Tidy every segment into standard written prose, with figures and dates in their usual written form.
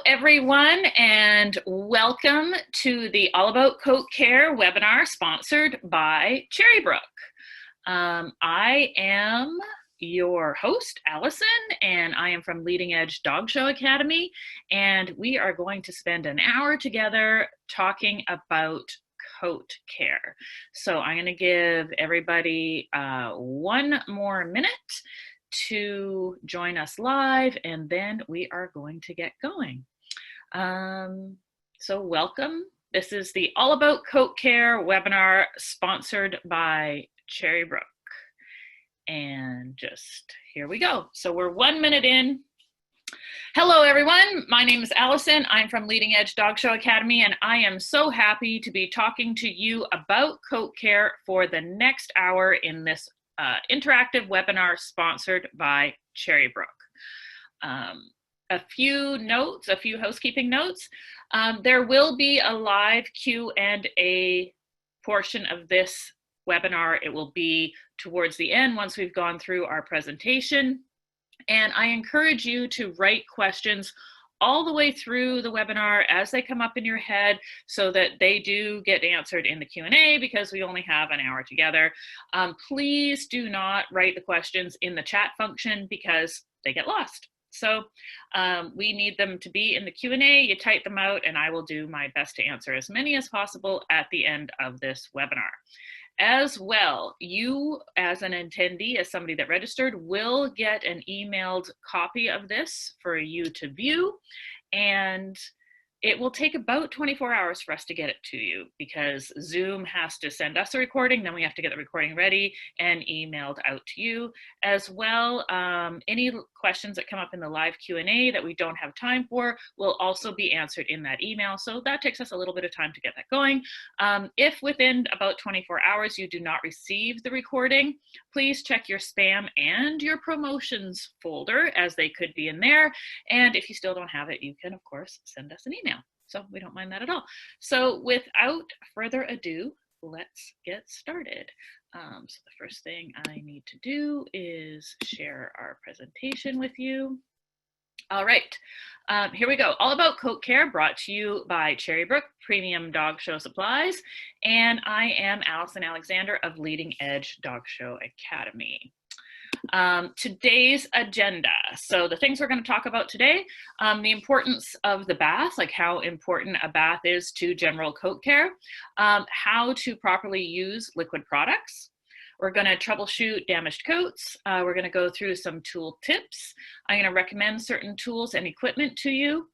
everyone, and welcome to the All About Coat Care webinar sponsored by Cherrybrook. I am your host, Allison, and I am from Leading Edge Dog Show Academy, and we are going to spend an hour together talking about coat care. So I'm going to give everybody one more minute to join us live, and then we are going to get going. So welcome. This is the All About Coat Care webinar sponsored by Cherrybrook. And just here we go. So we're 1 minute in. Hello everyone, my name is Allison. I'm from Leading Edge Dog Show Academy, and I am so happy to be talking to you about coat care for the next hour in this interactive webinar sponsored by Cherrybrook. A few notes, a few housekeeping notes. There will be a live Q&A portion of this webinar. It will be towards the end once we've gone through our presentation. And I encourage you to write questions all the way through the webinar as they come up in your head so that they do get answered in the Q&A, because we only have an hour together. Please do not write the questions in the chat function because they get lost. So we need them to be in the Q&A. You type them out and I will do my best to answer as many as possible at the end of this webinar. As well, you as an attendee, as somebody that registered, will get an emailed copy of this for you to view, and it will take about 24 hours for us to get it to you because Zoom has to send us a recording, then we have to get the recording ready and emailed out to you. As well, any questions that come up in the live Q&A that we don't have time for will also be answered in that email. So that takes us a little bit of time to get that going. If within about 24 hours you do not receive the recording, please check your spam and your promotions folder, as they could be in there. And if you still don't have it, you can of course send us an email. So we don't mind that at all. So without further ado, let's get started. So the first thing I need to do is share our presentation with you. All right, here we go. All About Coat Care, brought to you by Cherrybrook Premium Dog Show Supplies. And I am Allison Alexander of Leading Edge Dog Show Academy. Today's agenda. So the things we're going to talk about today, the importance of the bath, like how important a bath is to general coat care, how to properly use liquid products. We're going to troubleshoot damaged coats. We're going to go through some tool tips. I'm going to recommend certain tools and equipment to you.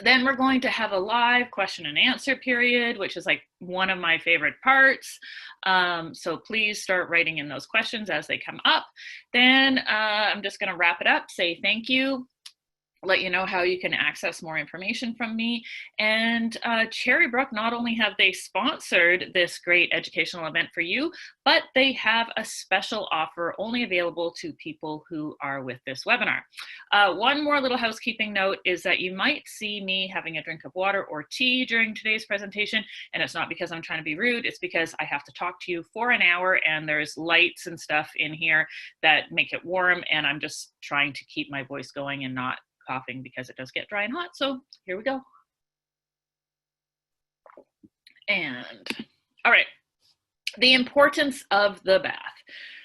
Then we're going to have a live question and answer period, which is like one of my favorite parts. So please start writing in those questions as they come up. Then I'm just going to wrap it up, say thank you, let you know how you can access more information from me. And Cherrybrook, not only have they sponsored this great educational event for you, but they have a special offer only available to people who are with this webinar. One more little housekeeping note is that you might see me having a drink of water or tea during today's presentation, and it's not because I'm trying to be rude, it's because I have to talk to you for an hour and there's lights and stuff in here that make it warm, and I'm just trying to keep my voice going and not coughing because it does get dry and hot. So here we go. And all right, the importance of the bath.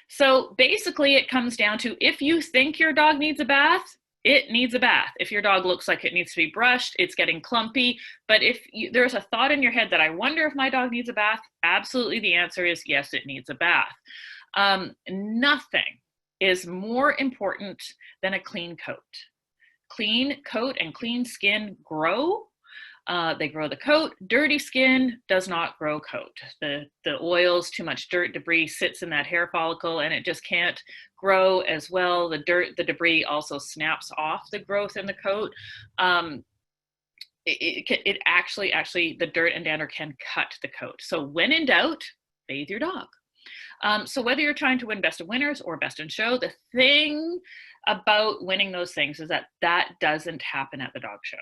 So basically it comes down to, if you think your dog needs a bath, it needs a bath. If your dog looks like it needs to be brushed, it's getting clumpy, but if there's a thought in your head that I wonder if my dog needs a bath, absolutely the answer is yes, it needs a bath. Nothing is more important than a clean coat. Clean coat and clean skin grow. They grow the coat. Dirty skin does not grow coat. The oils, too much dirt, debris sits in that hair follicle and it just can't grow as well. The dirt, the debris also snaps off the growth in the coat. It actually, the dirt and dander can cut the coat. So when in doubt, bathe your dog. So whether you're trying to win best of winners or best in show, the thing about winning those things is that that doesn't happen at the dog show.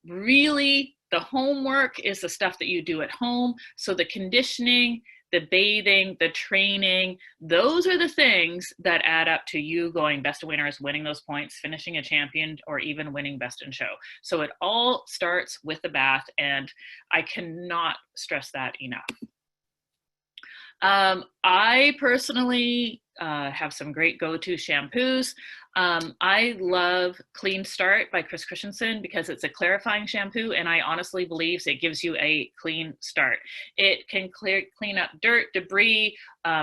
Really, the homework is the stuff that you do at home. So the conditioning, the bathing, the training, those are the things that add up to you going best of winners, winning those points, finishing a champion, or even winning best in show. So it all starts with the bath, and I cannot stress that enough. I personally have some great go-to shampoos. I love Clean Start by Chris Christensen because it's a clarifying shampoo, and I honestly believe it gives you a clean start. It can clean up dirt, debris,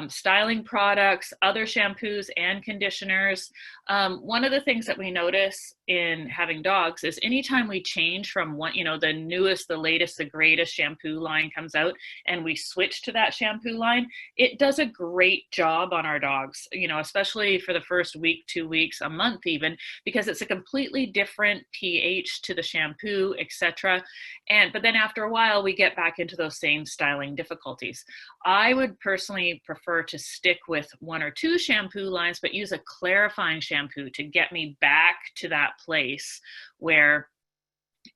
styling products, other shampoos and conditioners. One of the things that we notice in having dogs is anytime we change from one, the newest, the latest, the greatest shampoo line comes out, and we switch to that shampoo line, it does a great job on our dogs, especially for the first week, 2 weeks, a month even, because it's a completely different pH to the shampoo, etc. But then after a while, we get back into those same styling difficulties. I would personally prefer to stick with 1 or 2 shampoo lines, but use a clarifying shampoo to get me back to that place where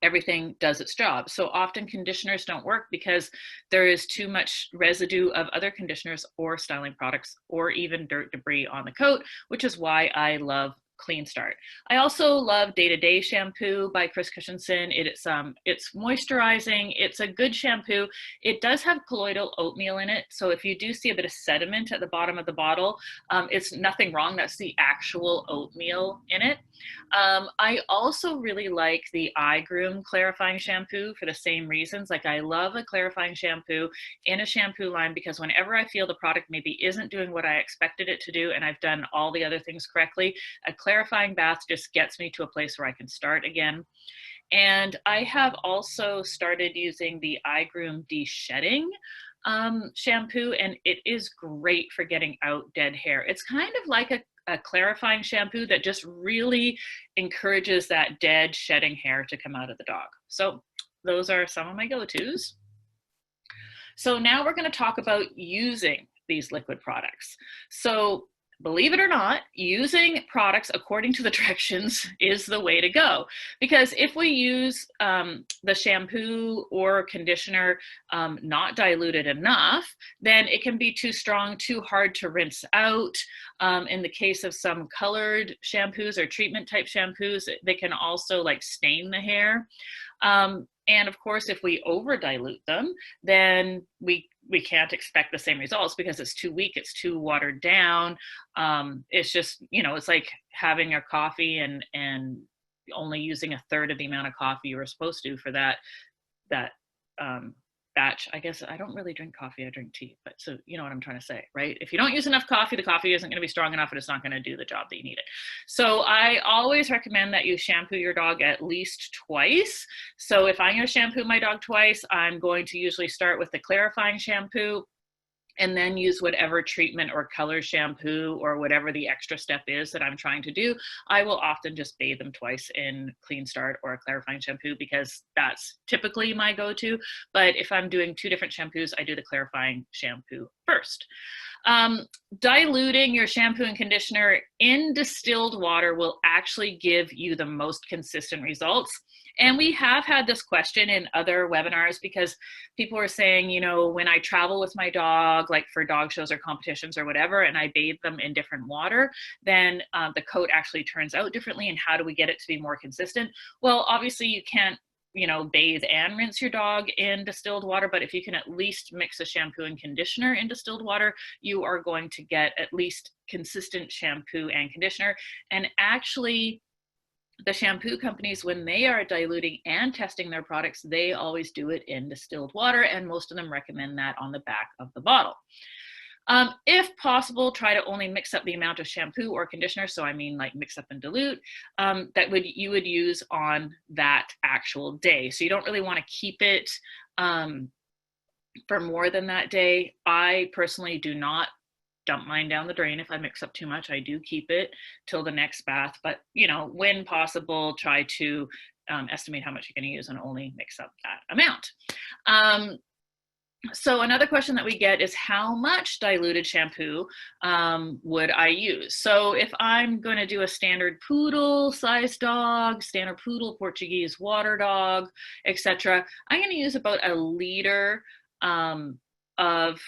everything does its job. So often conditioners don't work because there is too much residue of other conditioners or styling products or even dirt debris on the coat, which is why I love Clean Start. I also love Day to Day shampoo by Chris Christensen. It's moisturizing. It's a good shampoo. It does have colloidal oatmeal in it. So if you do see a bit of sediment at the bottom of the bottle, it's nothing wrong. That's the actual oatmeal in it. I also really like the iGroom clarifying shampoo for the same reasons. Like, I love a clarifying shampoo in a shampoo line because whenever I feel the product maybe isn't doing what I expected it to do and I've done all the other things correctly, a clarifying bath just gets me to a place where I can start again. And I have also started using the iGroom de-shedding shampoo, and it is great for getting out dead hair. It's kind of like a clarifying shampoo that just really encourages that dead shedding hair to come out of the dog. So those are some of my go-tos. So now we're going to talk about using these liquid products. So believe it or not, using products according to the directions is the way to go. Because if we use the shampoo or conditioner not diluted enough, then it can be too strong, too hard to rinse out. In the case of some colored shampoos or treatment type shampoos, they can also like stain the hair. And of course, if we over dilute them, then we can't expect the same results because it's too weak, it's too watered down. It's just, it's like having a coffee and only using a third of the amount of coffee you were supposed to for that batch. I guess I don't really drink coffee, I drink tea, but so you know what I'm trying to say, right? If you don't use enough coffee, the coffee isn't going to be strong enough and it's not going to do the job that you need it. So I always recommend that you shampoo your dog at least twice. So if I'm going to shampoo my dog twice, I'm going to usually start with the clarifying shampoo and then use whatever treatment or color shampoo or whatever the extra step is that I'm trying to do. I will often just bathe them twice in Clean Start or a clarifying shampoo because that's typically my go-to. But if I'm doing 2 different shampoos, I do the clarifying shampoo first. Diluting your shampoo and conditioner in distilled water will actually give you the most consistent results. And we have had this question in other webinars because people are saying, when I travel with my dog, like for dog shows or competitions or whatever, and I bathe them in different water, then the coat actually turns out differently. And how do we get it to be more consistent? Well, obviously you can't bathe and rinse your dog in distilled water, but if you can at least mix a shampoo and conditioner in distilled water, you are going to get at least consistent shampoo and conditioner. And actually, the shampoo companies, when they are diluting and testing their products, they always do it in distilled water, and most of them recommend that on the back of the bottle. If possible, try to only mix up the amount of shampoo or conditioner, so I mean like mix up and dilute, you would use on that actual day. So you don't really want to keep it for more than that day. I personally do not dump mine down the drain. If I mix up too much, I do keep it till the next bath, but when possible, try to estimate how much you're going to use and only mix up that amount. So another question that we get is how much diluted shampoo would I use? So if I'm going to do a standard poodle size dog, standard poodle, Portuguese water dog, etc., I'm going to use about 1 liter of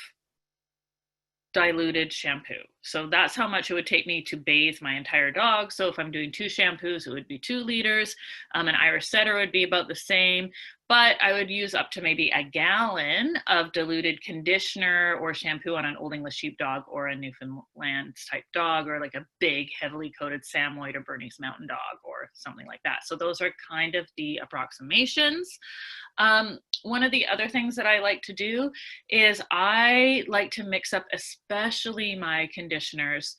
diluted shampoo. So that's how much it would take me to bathe my entire dog. So if I'm doing 2 shampoos, it would be 2 liters. An Irish setter would be about the same, but I would use up to maybe a gallon of diluted conditioner or shampoo on an Old English Sheepdog or a Newfoundland type dog, or like a big heavily coated Samoyed or Bernese Mountain Dog or something like that. So those are kind of the approximations. One of the other things that I like to do is I like to mix up especially my conditioners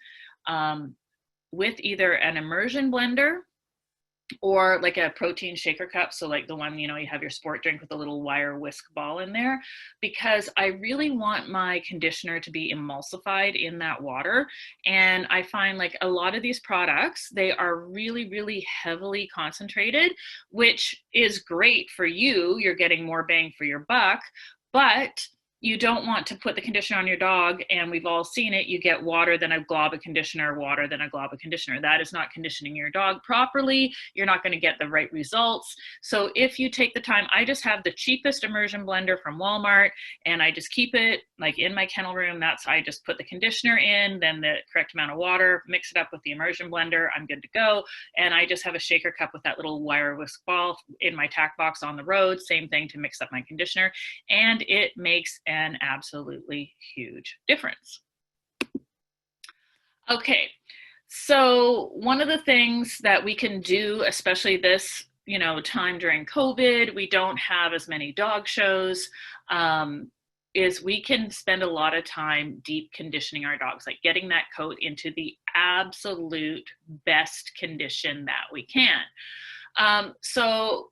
with either an immersion blender or like a protein shaker cup. So like the one, you know, you have your sport drink with a little wire whisk ball in there, because I really want my conditioner to be emulsified in that water. And I find like a lot of these products, they are really, really heavily concentrated, which is great for you. You're getting more bang for your buck, but you don't want to put the conditioner on your dog, and we've all seen it. You get water, then a glob of conditioner, water, then a glob of conditioner. That is not conditioning your dog properly. You're not going to get the right results. So if you take the time, I just have the cheapest immersion blender from Walmart, and I just keep it like in my kennel room. I just put the conditioner in, then the correct amount of water, mix it up with the immersion blender. I'm good to go. And I just have a shaker cup with that little wire whisk ball in my tack box on the road. Same thing to mix up my conditioner. And it makes an absolutely huge difference. Okay, so one of the things that we can do, especially this, you know, time during COVID, we don't have as many dog shows, is we can spend a lot of time deep conditioning our dogs, like getting that coat into the absolute best condition that we can. So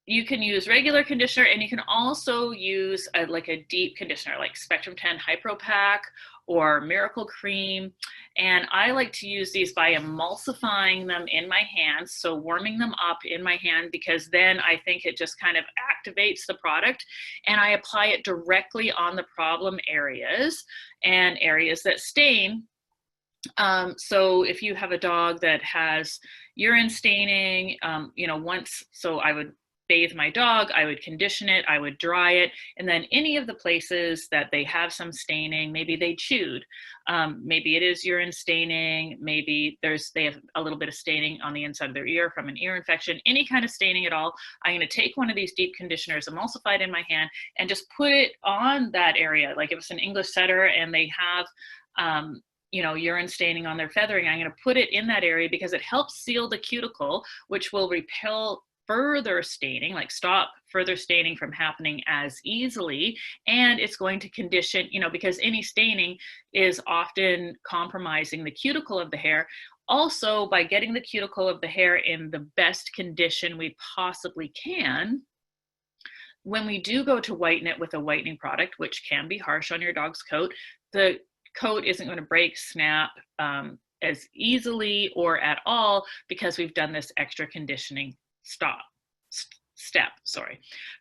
you can use regular conditioner, and you can also use like a deep conditioner like Spectrum 10 Hypro Pack or Miracle Cream. And I like to use these by emulsifying them in my hands, so warming them up in my hand, because then I think it just kind of activates the product, and I apply it directly on the problem areas and areas that stain. So if you have a dog that has urine staining, you know, so I would bathe my dog, I would condition it, I would dry it, and then any of the places that they have some staining, maybe they chewed, maybe it is urine staining, maybe they have a little bit of staining on the inside of their ear from an ear infection, any kind of staining at all, I'm going to take one of these deep conditioners, emulsified in my hand, and just put it on that area. Like if it's an English setter and they have you know, urine staining on their feathering, I'm going to put it in that area because it helps seal the cuticle, which will repel further staining, like stop further staining from happening as easily. And it's going to condition, you know, because any staining is often compromising the cuticle of the hair. Also, by getting the cuticle of the hair in the best condition we possibly can, when we do go to whiten it with a whitening product, which can be harsh on your dog's coat, the coat isn't going to break, snap as easily or at all, because we've done this extra conditioning step.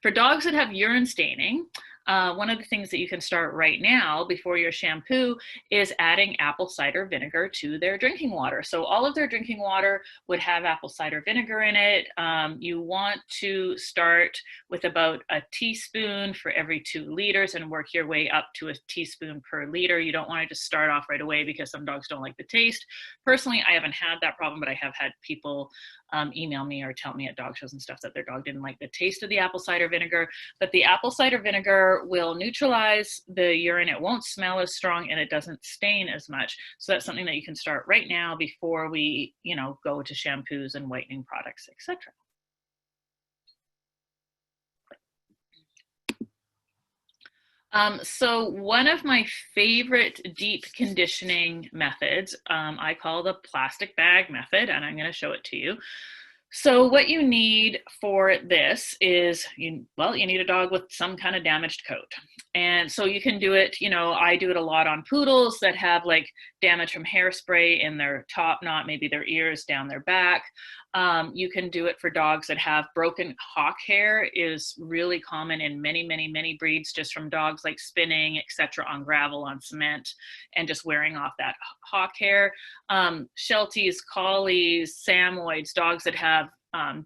For dogs that have urine staining, one of the things that you can start right now before your shampoo is adding apple cider vinegar to their drinking water. So all of their drinking water would have apple cider vinegar in it. You want to start with about a teaspoon for every 2 liters and work your way up to a teaspoon per liter. You don't want to just start off right away, because some dogs don't like the taste. Personally, I haven't had that problem, but I have had people email me or tell me at dog shows and stuff that their dog didn't like the taste of the apple cider vinegar. But the apple cider vinegar will neutralize the urine. It won't smell as strong, and it doesn't stain as much. So that's something that you can start right now before we, you know, go to shampoos and whitening products, etc. So one of my favorite deep conditioning methods, I call the plastic bag method, and I'm going to show it to you. So what you need for this is, you need a dog with some kind of damaged coat. And so you can do it, you know, I do it a lot on poodles that have like damage from hairspray in their top knot, maybe their ears, down their back. You can do it for dogs that have broken hawk hair, is really common in many, many, many breeds, just from dogs like spinning, etc., on gravel, on cement, and just wearing off that hawk hair. Shelties, collies, Samoyeds, dogs that have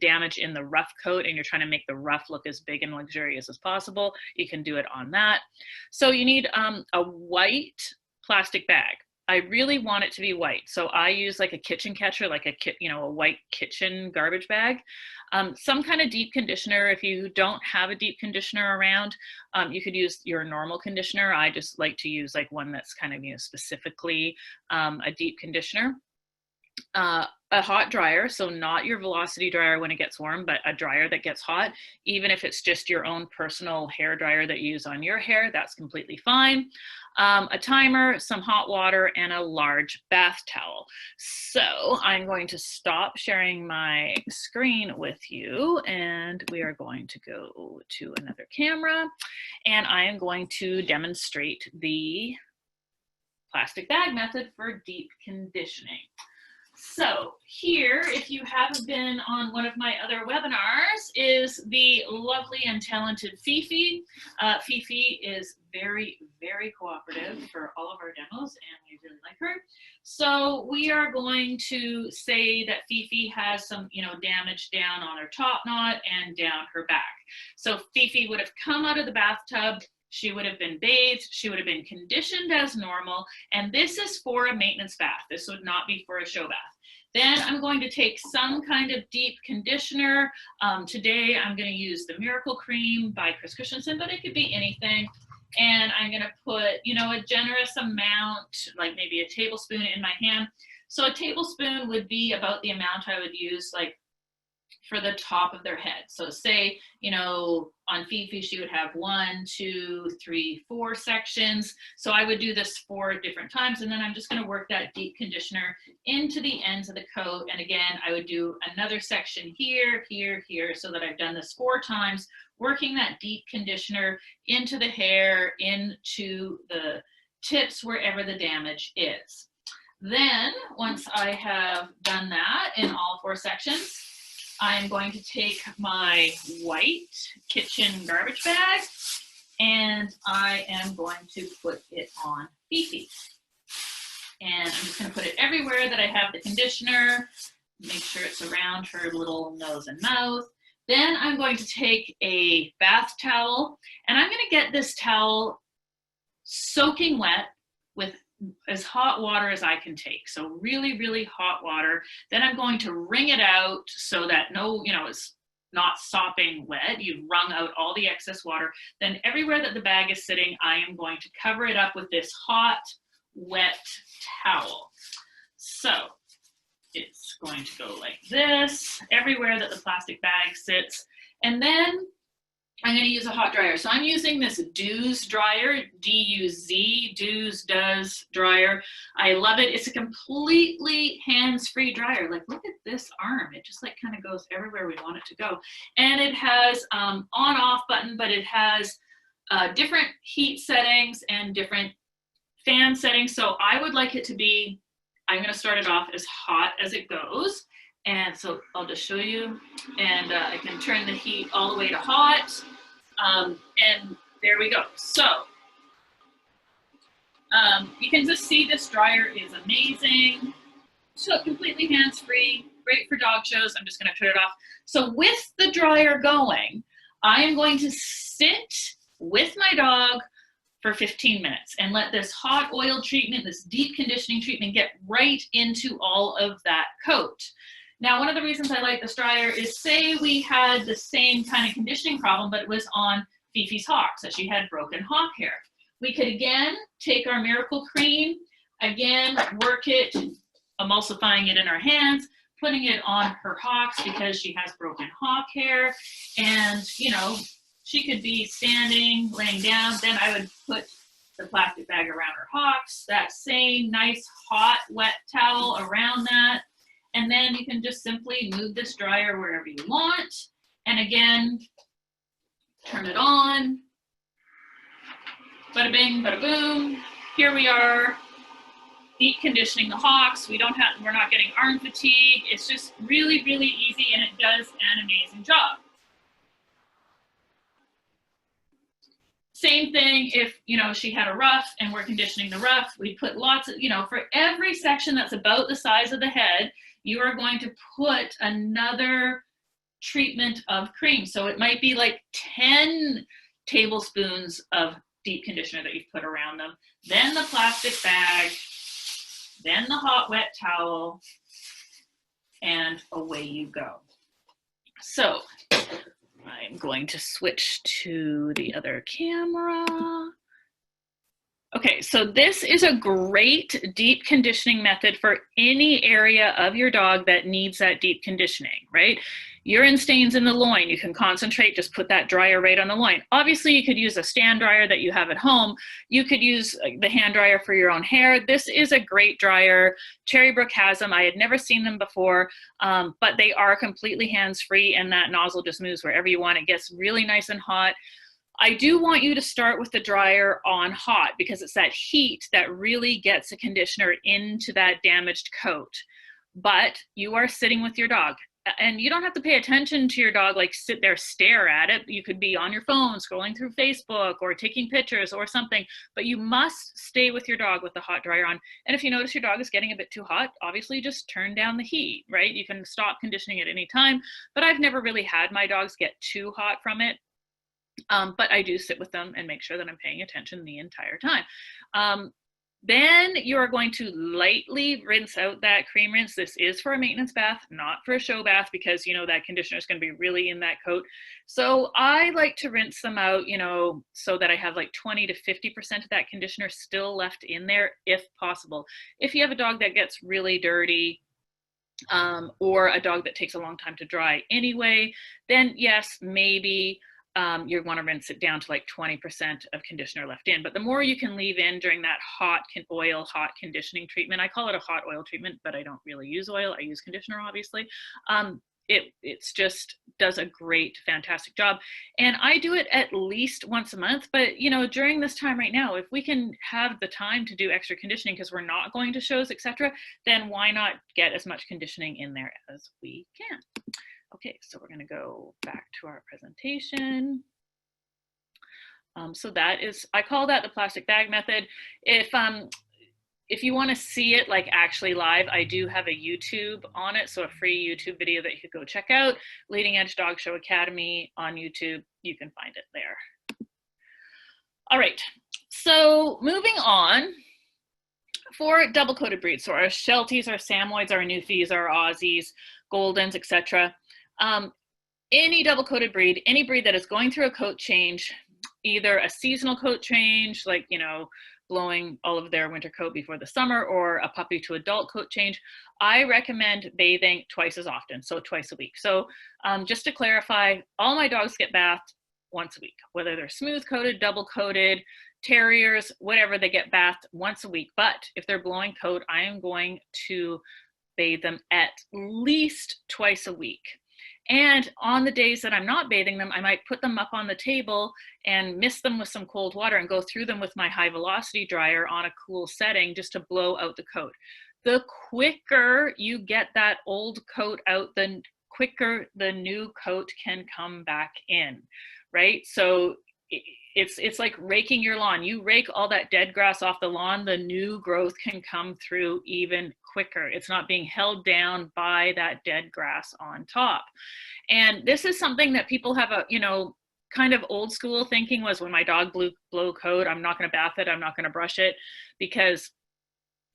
damage in the rough coat and you're trying to make the rough look as big and luxurious as possible, you can do it on that. So you need a white plastic bag. I really want it to be white. So I use like a kitchen catcher, like a white kitchen garbage bag. Some kind of deep conditioner. If you don't have a deep conditioner around, you could use your normal conditioner. I just like to use like one that's kind of, specifically a deep conditioner. A hot dryer, so not your velocity dryer when it gets warm, but a dryer that gets hot. Even if it's just your own personal hair dryer that you use on your hair, that's completely fine. A timer, some hot water, and a large bath towel. So I'm going to stop sharing my screen with you, and we are going to go to another camera, and I am going to demonstrate the plastic bag method for deep conditioning. So here, if you haven't been on one of my other webinars, is the lovely and talented Fifi. Fifi is very, very cooperative for all of our demos, and we really like her. So we are going to say that Fifi has some, damage down on her top knot and down her back. So Fifi would have come out of the bathtub. She would have been bathed, she would have been conditioned as normal, and this is for a maintenance bath. This would not be for a show bath. Then I'm going to take some kind of deep conditioner. Today I'm going to use the Miracle Cream by Chris Christensen, but it could be anything. And I'm going to put, a generous amount, like maybe a tablespoon in my hand. So a tablespoon would be about the amount I would use, like, for the top of their head. So say, on Fifi, she would have 1, 2, 3, 4 sections. So I would do this 4 different times. And then I'm just going to work that deep conditioner into the ends of the coat. And again, I would do another section here, here, here, so that I've done this 4 times, working that deep conditioner into the hair, into the tips, wherever the damage is. Then once I have done that in all 4 sections, I'm going to take my white kitchen garbage bag and I am going to put it on Fifi. And I'm just going to put it everywhere that I have the conditioner, make sure it's around her little nose and mouth. Then I'm going to take a bath towel and I'm going to get this towel soaking wet with as hot water as I can take. So really, really hot water. Then I'm going to wring it out so that it's not sopping wet. You've wrung out all the excess water. Then everywhere that the bag is sitting, I am going to cover it up with this hot, wet towel. So it's going to go like this, everywhere that the plastic bag sits. And then I'm going to use a hot dryer. So I'm using this Do's dryer, D-U-Z, Do's Does dryer. I love it. It's a completely hands-free dryer. Like, look at this arm. It just like kind of goes everywhere we want it to go. And it has on-off button, but it has different heat settings and different fan settings. So I would like it to be, I'm going to start it off as hot as it goes. And so I'll just show you, and I can turn the heat all the way to hot, and there we go. So you can just see this dryer is amazing. So completely hands-free, great for dog shows. I'm just gonna turn it off. So with the dryer going, I am going to sit with my dog for 15 minutes and let this hot oil treatment, this deep conditioning treatment get right into all of that coat. Now, one of the reasons I like this dryer is, say we had the same kind of conditioning problem, but it was on Fifi's hocks, that she had broken hawk hair. We could again take our Miracle Cream, again work it, emulsifying it in our hands, putting it on her hocks because she has broken hawk hair, and she could be standing, laying down. Then I would put the plastic bag around her hocks, that same nice hot wet towel around that. And then you can just simply move this dryer wherever you want. And again, turn it on. Bada bing, bada boom. Here we are, deep conditioning the hocks. We're not getting arm fatigue. It's just really, really easy, and it does an amazing job. Same thing if, she had a ruff and we're conditioning the ruff, we put lots of, for every section that's about the size of the head, you are going to put another treatment of cream. So it might be like 10 tablespoons of deep conditioner that you've put around them, then the plastic bag, then the hot wet towel, and away you go. So I'm going to switch to the other camera. Okay, so this is a great deep conditioning method for any area of your dog that needs that deep conditioning, right? Urine stains in the loin, you can concentrate, just put that dryer right on the loin. Obviously, you could use a stand dryer that you have at home. You could use the hand dryer for your own hair. This is a great dryer. Cherrybrook has them. I had never seen them before, but they are completely hands-free, and that nozzle just moves wherever you want. It gets really nice and hot. I do want you to start with the dryer on hot because it's that heat that really gets the conditioner into that damaged coat. But you are sitting with your dog, and you don't have to pay attention to your dog, like sit there, stare at it. You could be on your phone, scrolling through Facebook or taking pictures or something, but you must stay with your dog with the hot dryer on. And if you notice your dog is getting a bit too hot, obviously just turn down the heat, right? You can stop conditioning at any time, but I've never really had my dogs get too hot from it. But I do sit with them and make sure that I'm paying attention the entire time. Then you are going to lightly rinse out that cream rinse. This is for a maintenance bath, not for a show bath, because you know that conditioner is going to be really in that coat. So I like to rinse them out, you know, so that I have like 20 to 50% of that conditioner still left in there, if possible. If you have a dog that gets really dirty, or a dog that takes a long time to dry anyway, then yes, maybe you want to rinse it down to like 20% of conditioner left in. But the more you can leave in during that hot conditioning treatment, I call it a hot oil treatment, but I don't really use oil. I use conditioner, obviously. It's just does a great, fantastic job. And I do it at least once a month. But, you know, during this time right now, if we can have the time to do extra conditioning because we're not going to shows, etc., then why not get as much conditioning in there as we can? Okay, so we're going to go back to our presentation. So that is, I call that the plastic bag method. If you want to see it like actually live, I do have a YouTube on it, so a free YouTube video that you could go check out, Leading Edge Dog Show Academy on YouTube. You can find it there. All right, so moving on. For double-coated breeds, so our Shelties, our Samoyeds, our Newfies, our Aussies, Goldens, etc. Any double-coated breed, any breed that is going through a coat change, either a seasonal coat change, like, you know, blowing all of their winter coat before the summer, or a puppy to adult coat change, I recommend bathing twice as often, so twice a week. So just to clarify, all my dogs get bathed once a week, whether they're smooth coated, double coated, terriers, whatever, they get bathed once a week. But if they're blowing coat, I am going to bathe them at least twice a week. And on the days that I'm not bathing them, I might put them up on the table and mist them with some cold water and go through them with my high velocity dryer on a cool setting just to blow out the coat. The quicker you get that old coat out, the quicker the new coat can come back in, right? So it's like raking your lawn. You rake all that dead grass off the lawn, the new growth can come through even quicker. It's not being held down by that dead grass on top. And this is something that people have a, you know, kind of old school thinking was, when my dog blow coat, I'm not going to bath it, I'm not going to brush it, because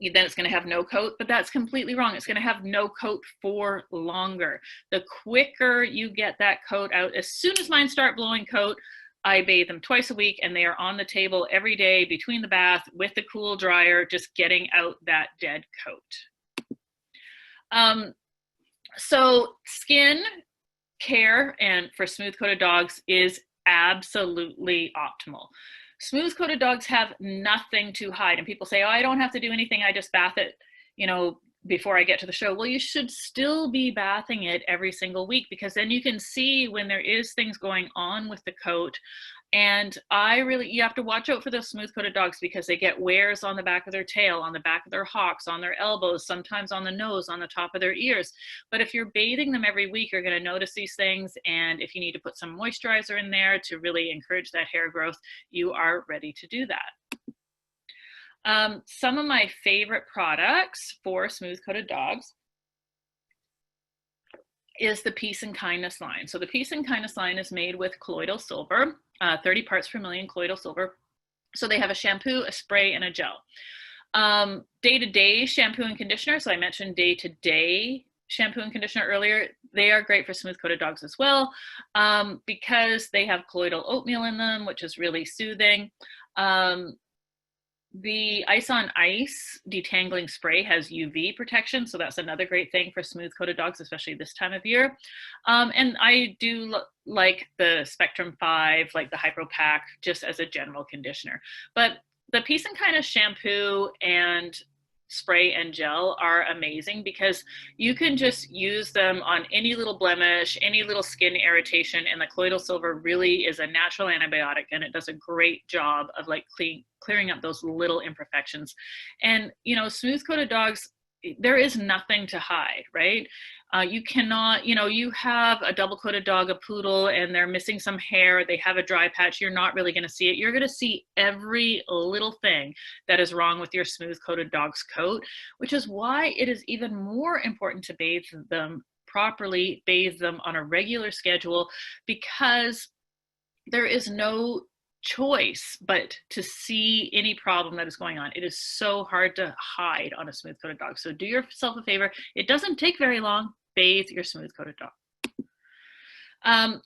then it's going to have no coat. But that's completely wrong. It's going to have no coat for longer. The quicker you get that coat out, as soon as mine start blowing coat, I bathe them twice a week, and they are on the table every day between the bath with the cool dryer, just getting out that dead coat. So skin care and for smooth coated dogs is absolutely optimal. Smooth coated dogs have nothing to hide, and people say, oh, I don't have to do anything, I just bath it, you know, before I get to the show. Well, you should still be bathing it every single week, because then you can see when there is things going on with the coat. And you have to watch out for those smooth coated dogs, because they get wears on the back of their tail, on the back of their hocks, on their elbows, sometimes on the nose, on the top of their ears. But if you're bathing them every week, you're going to notice these things. And if you need to put some moisturizer in there to really encourage that hair growth, you are ready to do that. Some of my favorite products for smooth coated dogs is the Peace and Kindness line. So the Peace and Kindness line is made with colloidal silver, 30 parts per million colloidal silver. So they have a shampoo, a spray, and a gel. Day-to-day shampoo and conditioner. So I mentioned day-to-day shampoo and conditioner earlier. They are great for smooth-coated dogs as well, because they have colloidal oatmeal in them, which is really soothing. The Ice on Ice detangling spray has UV protection, so that's another great thing for smooth-coated dogs, especially this time of year. And I do like the Spectrum 5, like the Hypro Pack, just as a general conditioner. But the Peace and Kindness shampoo and spray and gel are amazing because you can just use them on any little blemish, any little skin irritation, and the colloidal silver really is a natural antibiotic, and it does a great job of like clearing up those little imperfections. And you know, smooth-coated dogs, there is nothing to hide, right? You cannot, you know, you have a double-coated dog, a poodle, and they're missing some hair, they have a dry patch, you're not really going to see it. You're going to see every little thing that is wrong with your smooth-coated dog's coat, which is why it is even more important to bathe them properly, bathe them on a regular schedule, because there is no choice but to see any problem that is going on. It is so hard to hide on a smooth-coated dog. So do yourself a favor. It doesn't take very long. Bathe your smooth-coated dog.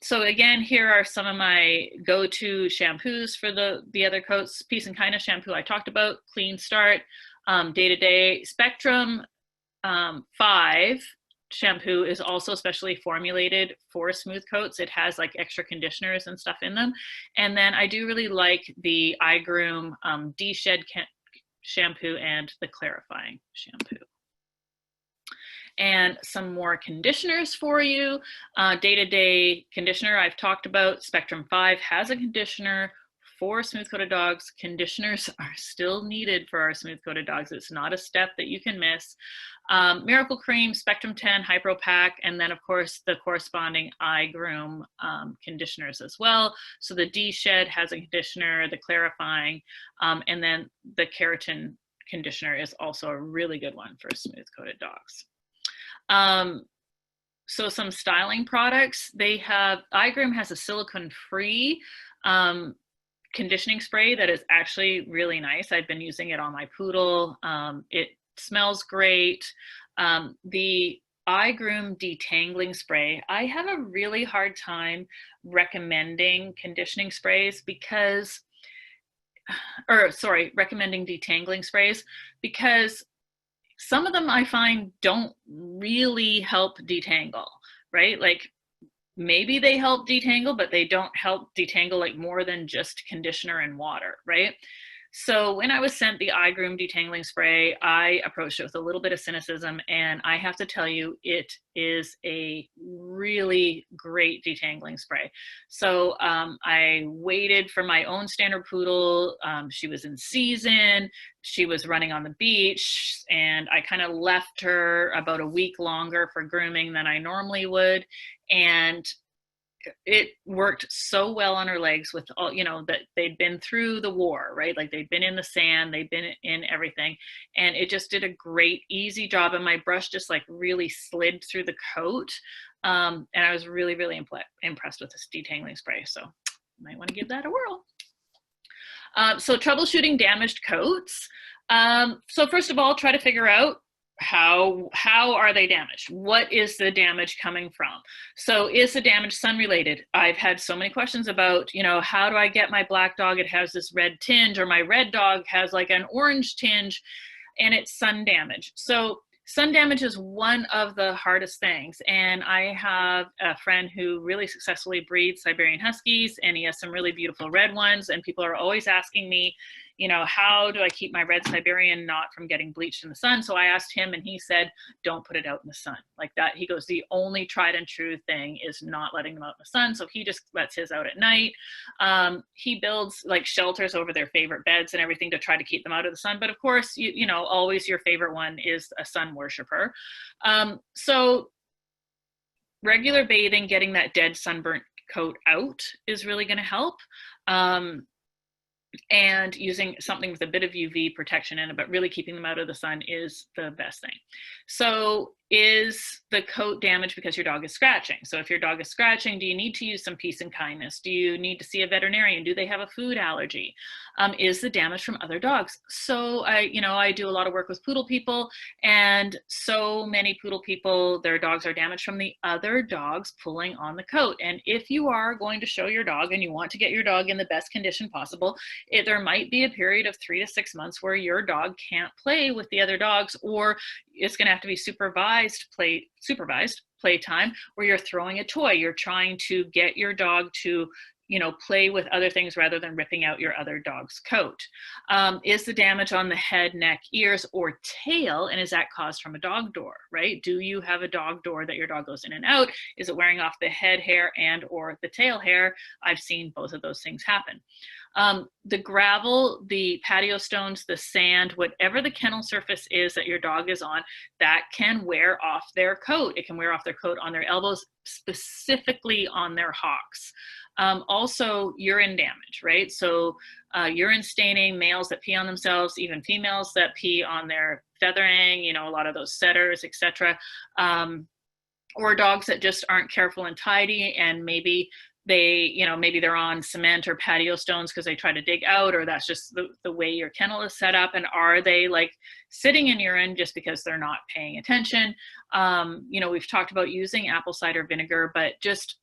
So again, here are some of my go-to shampoos for the other coats. Peace and Kindness shampoo I talked about, Clean Start. Day-to-day Spectrum 5 shampoo is also specially formulated for smooth coats. It has like extra conditioners and stuff in them. And then I do really like the iGroom De-Shed shampoo and the clarifying shampoo. And some more conditioners for you. Day-to-day conditioner I've talked about. Spectrum 5 has a conditioner for smooth-coated dogs. Conditioners are still needed for our smooth-coated dogs. It's not a step that you can miss. Miracle Cream, Spectrum 10, Hypro Pack, and then of course the corresponding iGroom conditioners as well. So the De-Shed has a conditioner, the clarifying, and then the keratin conditioner is also a really good one for smooth-coated dogs. So some styling products, they have, iGroom has a silicone-free conditioning spray that is actually really nice. I've been using it on my poodle. It smells great. The iGroom detangling spray, I have a really hard time recommending conditioning sprays because, recommending detangling sprays because some of them I find don't really help detangle, right? Like maybe they help detangle, but they don't help detangle like more than just conditioner and water, right? So when I was sent the iGroom detangling spray, I approached it with a little bit of cynicism, and I have to tell you, it is a really great detangling spray. So I waited for my own standard poodle. She was in season, she was running on the beach, and I kind of left her about a week longer for grooming than I normally would. And it worked so well on her legs with all, you know, that they'd been through the war, right? Like they'd been in the sand, they'd been in everything. And it just did a great, easy job. And my brush just like really slid through the coat. And I was really, really impressed with this detangling spray. So you might want to give that a whirl. So troubleshooting damaged coats. So first of all, try to figure out how are they damaged? What is the damage coming from? So is the damage sun related? I've had so many questions about, you know, how do I get my black dog? It has this red tinge, or my red dog has like an orange tinge, and it's sun damage. So sun damage is one of the hardest things. And I have a friend who really successfully breeds Siberian Huskies, and he has some really beautiful red ones. And people are always asking me, you know, how do I keep my red Siberian not from getting bleached in the sun? So I asked him, and he said, don't put it out in the sun like that. He goes, the only tried and true thing is not letting them out in the sun. So he just lets his out at night. He builds like shelters over their favorite beds and everything to try to keep them out of the sun. But of course, you know, always your favorite one is a sun worshiper. So regular bathing, getting that dead sunburnt coat out is really going to help. And using something with a bit of UV protection in it, but really keeping them out of the sun is the best thing. So is the coat damaged because your dog is scratching? So if your dog is scratching, do you need to use some peace and kindness? Do you need to see a veterinarian? Do they have a food allergy? Is the damage from other dogs? So I do a lot of work with poodle people, and so many poodle people, their dogs are damaged from the other dogs pulling on the coat. And if you are going to show your dog and you want to get your dog in the best condition possible, there might be a period of 3 to 6 months where your dog can't play with the other dogs, or it's going to have to be supervised playtime where you're throwing a toy. You're trying to get your dog to play with other things rather than ripping out your other dog's coat. Is the damage on the head, neck, ears, or tail, and is that caused from a dog door, right? Do you have a dog door that your dog goes in and out? Is it wearing off the head hair and or the tail hair? I've seen both of those things happen. The gravel, the patio stones, the sand, whatever the kennel surface is that your dog is on, that can wear off their coat. It can wear off their coat on their elbows, specifically on their hocks. Also urine damage, right? So urine staining, males that pee on themselves, even females that pee on their feathering, a lot of those setters, etc. Or dogs that just aren't careful and tidy, and maybe they're on cement or patio stones because they try to dig out, or that's just the way your kennel is set up. And are they like sitting in urine just because they're not paying attention? We've talked about using apple cider vinegar, but just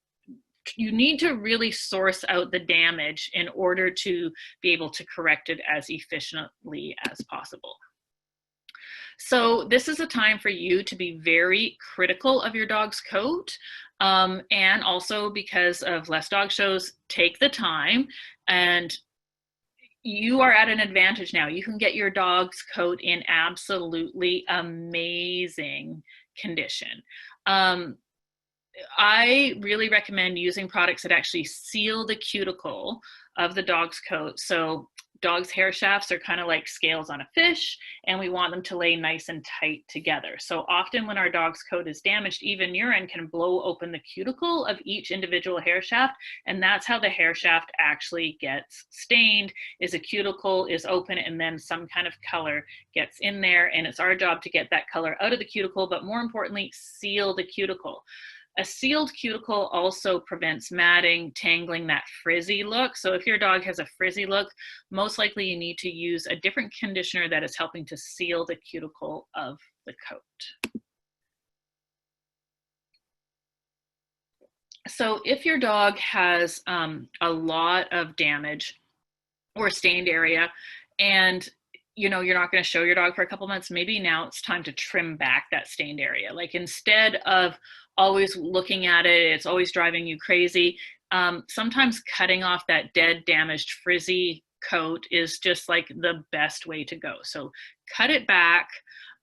you need to really source out the damage in order to be able to correct it as efficiently as possible. So this is a time for you to be very critical of your dog's coat. And also, because of less dog shows, take the time, and you are at an advantage now. You can get your dog's coat in absolutely amazing condition. I really recommend using products that actually seal the cuticle of the dog's coat. So dogs' hair shafts are kind of like scales on a fish, and we want them to lay nice and tight together. So often when our dog's coat is damaged, even urine can blow open the cuticle of each individual hair shaft, and that's how the hair shaft actually gets stained, is a cuticle is open and then some kind of color gets in there, and it's our job to get that color out of the cuticle, but more importantly, seal the cuticle. A sealed cuticle also prevents matting, tangling, that frizzy look. So if your dog has a frizzy look, most likely you need to use a different conditioner that is helping to seal the cuticle of the coat. So if your dog has a lot of damage or stained area, and you're not going to show your dog for a couple months, maybe now it's time to trim back that stained area. Like, instead of always looking at it, it's always driving you crazy. Sometimes cutting off that dead, damaged, frizzy coat is just like the best way to go. So cut it back,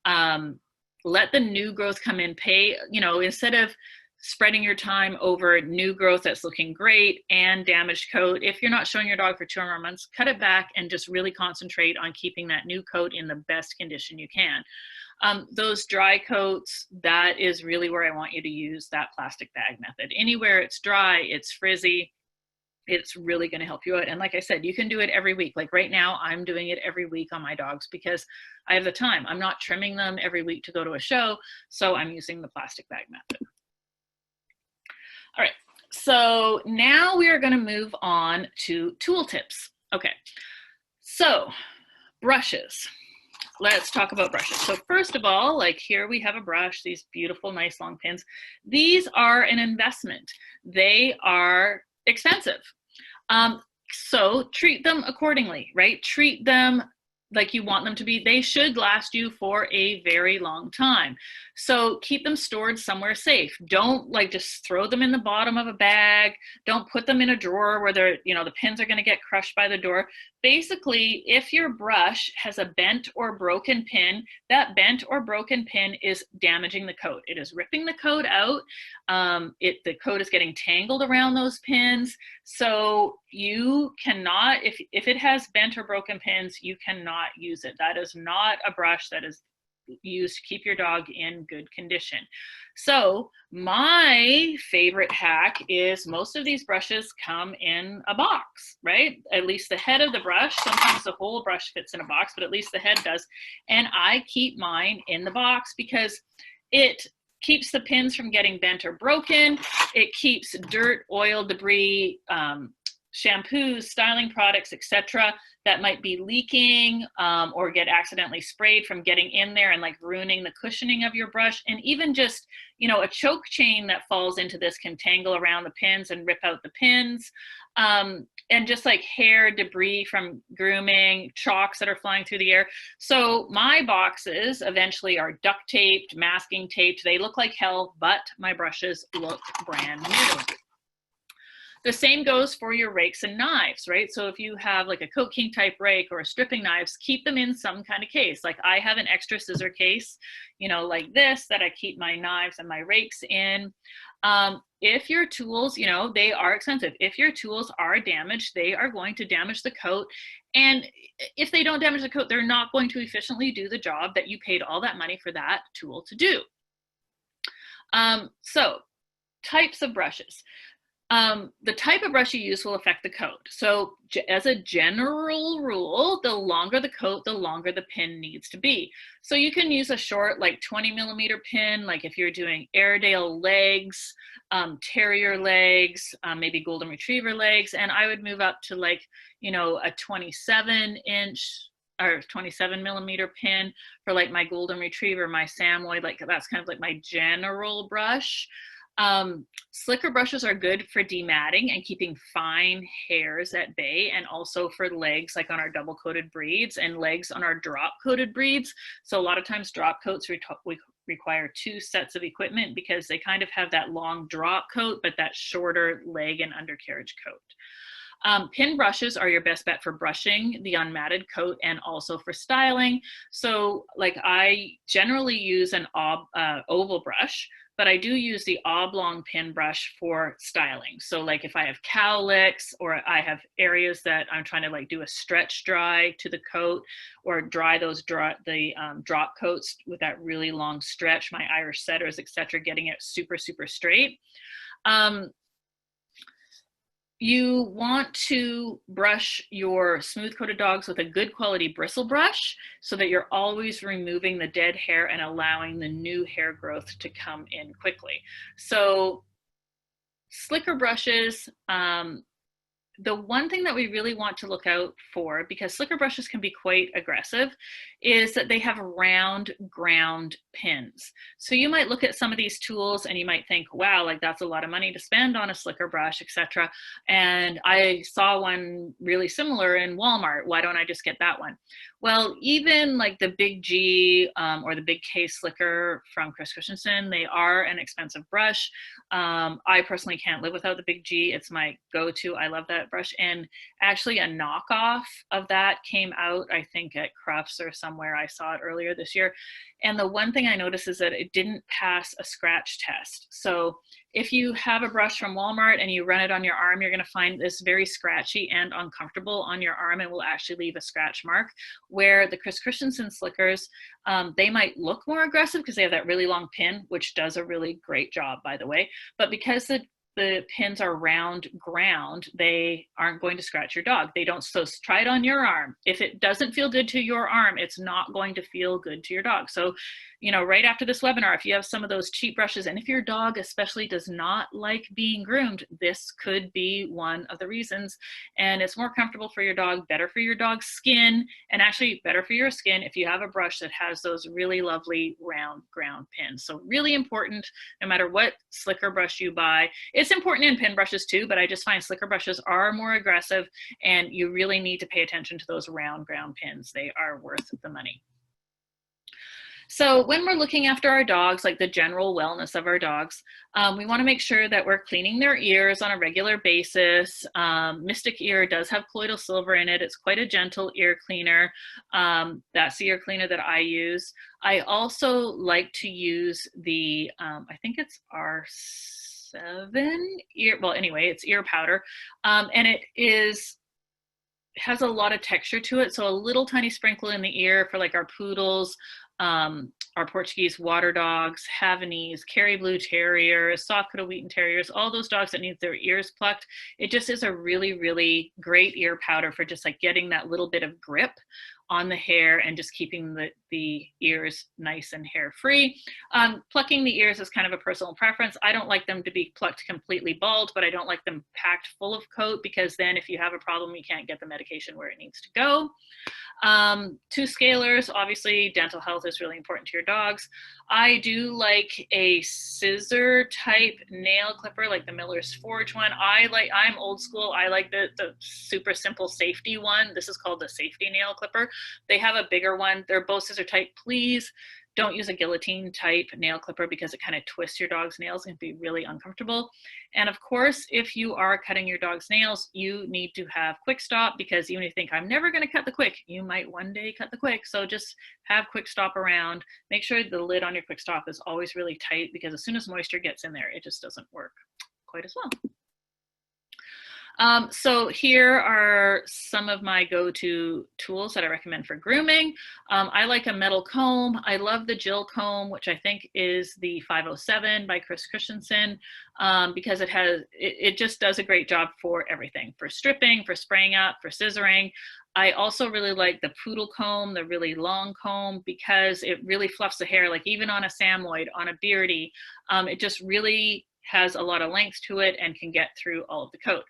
let the new growth come in, instead of spreading your time over new growth that's looking great and damaged coat. If you're not showing your dog for 2 or more months, cut it back and just really concentrate on keeping that new coat in the best condition you can. Those dry coats, that is really where I want you to use that plastic bag method. Anywhere it's dry, it's frizzy, it's really going to help you out. And like I said, you can do it every week. Like right now, I'm doing it every week on my dogs because I have the time. I'm not trimming them every week to go to a show, so I'm using the plastic bag method. All right, so now we are going to move on to tool tips. Okay, so brushes. Let's talk about brushes. So first of all, like here we have a brush, these beautiful, nice long pins. These are an investment. They are expensive. So treat them accordingly, right? Treat them like you want them to be. They should last you for a very long time. So keep them stored somewhere safe. Don't just throw them in the bottom of a bag. Don't put them in a drawer where they're, the pins are going to get crushed by the door. Basically, if your brush has a bent or broken pin, that bent or broken pin is damaging the coat. It is ripping the coat out. The coat is getting tangled around those pins. So you cannot, if it has bent or broken pins, you cannot use it. That is not a brush that is used to keep your dog in good condition. So my favorite hack is most of these brushes come in a box, right? At least the head of the brush. Sometimes the whole brush fits in a box, but at least the head does. And I keep mine in the box because it keeps the pins from getting bent or broken. It keeps dirt, oil, debris, shampoos, styling products, etc., that might be leaking or get accidentally sprayed from getting in there and like ruining the cushioning of your brush. And even just, you know, a choke chain that falls into this can tangle around the pins and rip out the pins. And just like hair, debris from grooming, chalks that are flying through the air. So my boxes eventually are duct taped, masking taped. They look like hell, but my brushes look brand new. The same goes for your rakes and knives, right? So if you have like a Coat King type rake or stripping knives, keep them in some kind of case. Like I have an extra scissor case, you know, like this, that I keep my knives and my rakes in. If your tools, you know, they are expensive. If your tools are damaged, they are going to damage the coat. And if they don't damage the coat, they're not going to efficiently do the job that you paid all that money for that tool to do. So types of brushes. The type of brush you use will affect the coat. So as a general rule, the longer the coat, the longer the pin needs to be. So you can use a short, like 20mm pin, like if you're doing Airedale legs, terrier legs, maybe golden retriever legs. And I would move up to like, you know, a 27-inch or 27mm pin for like my golden retriever, my Samoyed, like that's kind of like my general brush. Slicker brushes are good for dematting and keeping fine hairs at bay, and also for legs, like on our double coated breeds, and legs on our drop coated breeds. So a lot of times drop coats require 2 sets of equipment because they kind of have that long drop coat, but that shorter leg and undercarriage coat. Pin brushes are your best bet for brushing the unmatted coat and also for styling. So like I generally use an oval brush, but I do use the oblong pin brush for styling. So like if I have cowlicks or I have areas that I'm trying to like do a stretch dry to the coat or dry those drop coats with that really long stretch, my Irish setters, etc., getting it super, super straight. You want to brush your smooth coated dogs with a good quality bristle brush so that you're always removing the dead hair and allowing the new hair growth to come in quickly. So slicker brushes, the one thing that we really want to look out for, because slicker brushes can be quite aggressive, is that they have round ground pins. So you might look at some of these tools and you might think, wow, like that's a lot of money to spend on a slicker brush, etc. And I saw one really similar in Walmart. Why don't I just get that one? Well, even like the Big G or the Big K slicker from Chris Christensen, they are an expensive brush. I personally can't live without the Big G. It's my go-to. I love that brush. And actually a knockoff of that came out, I think at Crufts or somewhere. I saw it earlier this year. And the one thing I noticed is that it didn't pass a scratch test. So if you have a brush from Walmart and you run it on your arm, you're going to find this very scratchy and uncomfortable on your arm and will actually leave a scratch mark. Where the Chris Christensen slickers, they might look more aggressive because they have that really long pin, which does a really great job, by the way. But because the pins are round ground, they aren't going to scratch your dog. They don't. So try it on your arm. If it doesn't feel good to your arm, it's not going to feel good to your dog. So, you know, right after this webinar, if you have some of those cheap brushes, and if your dog especially does not like being groomed, this could be one of the reasons. And it's more comfortable for your dog, better for your dog's skin, and actually better for your skin if you have a brush that has those really lovely round ground pins. So really important, no matter what slicker brush you buy. It's important in pin brushes too, but I just find slicker brushes are more aggressive and you really need to pay attention to those round ground pins. They are worth the money. So when we're looking after our dogs, like the general wellness of our dogs, we want to make sure that we're cleaning their ears on a regular basis. Mystic Ear does have colloidal silver in it. It's quite a gentle ear cleaner. That's the ear cleaner that I use. I also like to use the, I think it's R7 ear, well, anyway, it's ear powder. And it has a lot of texture to it. So a little tiny sprinkle in the ear for like our poodles, our Portuguese water dogs, Havanese, Kerry Blue Terriers, soft-coated Wheaten Terriers, all those dogs that need their ears plucked. It just is a really, really great ear powder for just like getting that little bit of grip on the hair and just keeping the ears nice and hair free. Plucking the ears is kind of a personal preference. I don't like them to be plucked completely bald, but I don't like them packed full of coat, because then if you have a problem, you can't get the medication where it needs to go. Two scalers, obviously dental health is really important to your dogs. I do like a scissor type nail clipper, like the Miller's Forge one. I'm old school. I like the super simple safety one. This is called the safety nail clipper. They have a bigger one. They're both scissor type. Please don't use a guillotine type nail clipper, because it kind of twists your dog's nails and can be really uncomfortable. And of course, if you are cutting your dog's nails, you need to have quick stop, because even if you think I'm never going to cut the quick, you might one day cut the quick. So just have quick stop around. Make sure the lid on your quick stop is always really tight, because as soon as moisture gets in there, it just doesn't work quite as well. So here are some of my go-to tools that I recommend for grooming. I like a metal comb. I love the Jill comb, which I think is the 507 by Chris Christensen, because it just does a great job for everything, for stripping, for spraying up, for scissoring. I also really like the poodle comb, the really long comb, because it really fluffs the hair, like even on a Samoyed, on a Beardy, it just really has a lot of length to it and can get through all of the coat.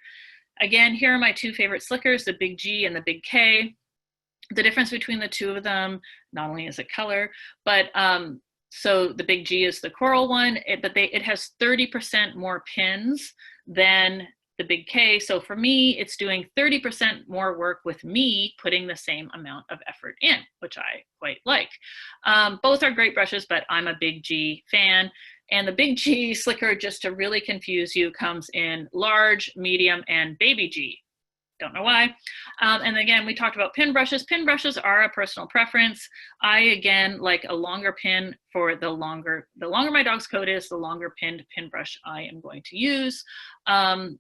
Again, here are my two favorite slickers, the Big G and the Big K. The difference between the two of them, not only is it color, but so the Big G is the coral one, but it has 30% more pins than the Big K. So for me, it's doing 30% more work with me putting the same amount of effort in, which I quite like. Both are great brushes, but I'm a Big G fan. And the Big G slicker, just to really confuse you, comes in large, medium, and baby G. Don't know why. And again, we talked about pin brushes. Pin brushes are a personal preference. I, again, like a longer pin for the longer my dog's coat is, the longer pinned pin brush I am going to use. And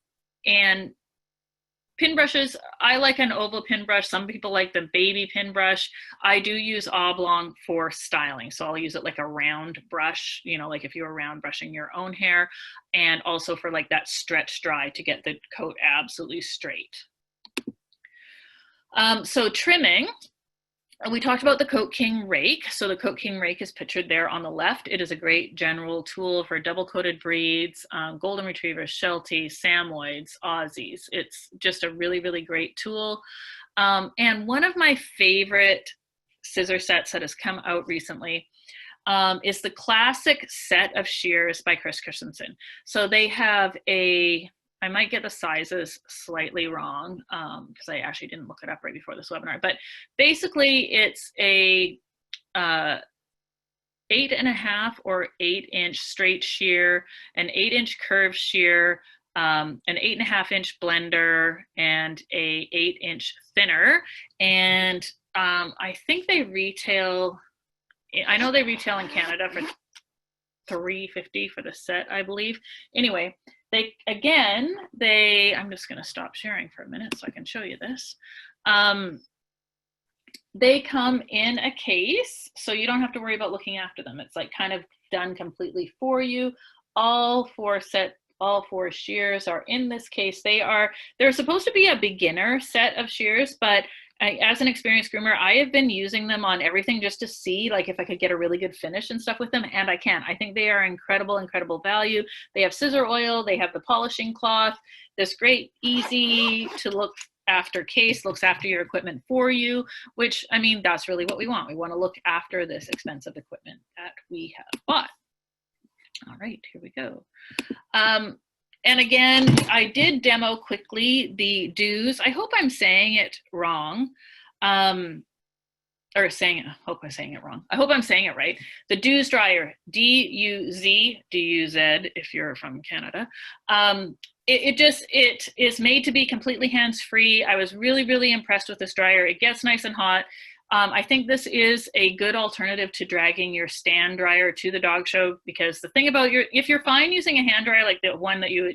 pin brushes, I like an oval pin brush. Some people like the baby pin brush. I do use oblong for styling. So I'll use it like a round brush, you know, like if you're round brushing your own hair, and also for like that stretch dry to get the coat absolutely straight. So trimming. We talked about the Coat King rake. So the Coat King rake is pictured there on the left. It is a great general tool for double-coated breeds, golden retrievers, Shelties, Samoyeds, Aussies. It's just a really, really great tool. And one of my favorite scissor sets that has come out recently is the classic set of shears by Chris Christensen. So they have I might get the sizes slightly wrong because I actually didn't look it up right before this webinar, but basically it's a 8.5 or 8-inch straight shear, an 8-inch curved shear, an 8.5-inch blender, and a 8-inch thinner. And I think they retail, I know they retail in Canada for $3.50 for the set, I believe. Anyway, I'm just going to stop sharing for a minute so I can show you this. They come in a case, so you don't have to worry about looking after them. It's like kind of done completely for you. All four shears are in this case. They're supposed to be a beginner set of shears, but as an experienced groomer, I have been using them on everything just to see like if I could get a really good finish and stuff with them, and I can. I think they are incredible, incredible value. They have scissor oil, they have the polishing cloth, this great easy to look after case, looks after your equipment for you, which, I mean, that's really what we want. We want to look after this expensive equipment that we have bought. All right, here we go. And again, I did demo quickly the Duz. I hope I'm saying it wrong. I hope I'm saying it wrong. I hope I'm saying it right. The Duz dryer, D-U-Z, D-U-Z if you're from Canada. It is made to be completely hands-free. I was really, really impressed with this dryer. It gets nice and hot. I think this is a good alternative to dragging your stand dryer to the dog show, because the thing about if you're fine using a hand dryer like the one that you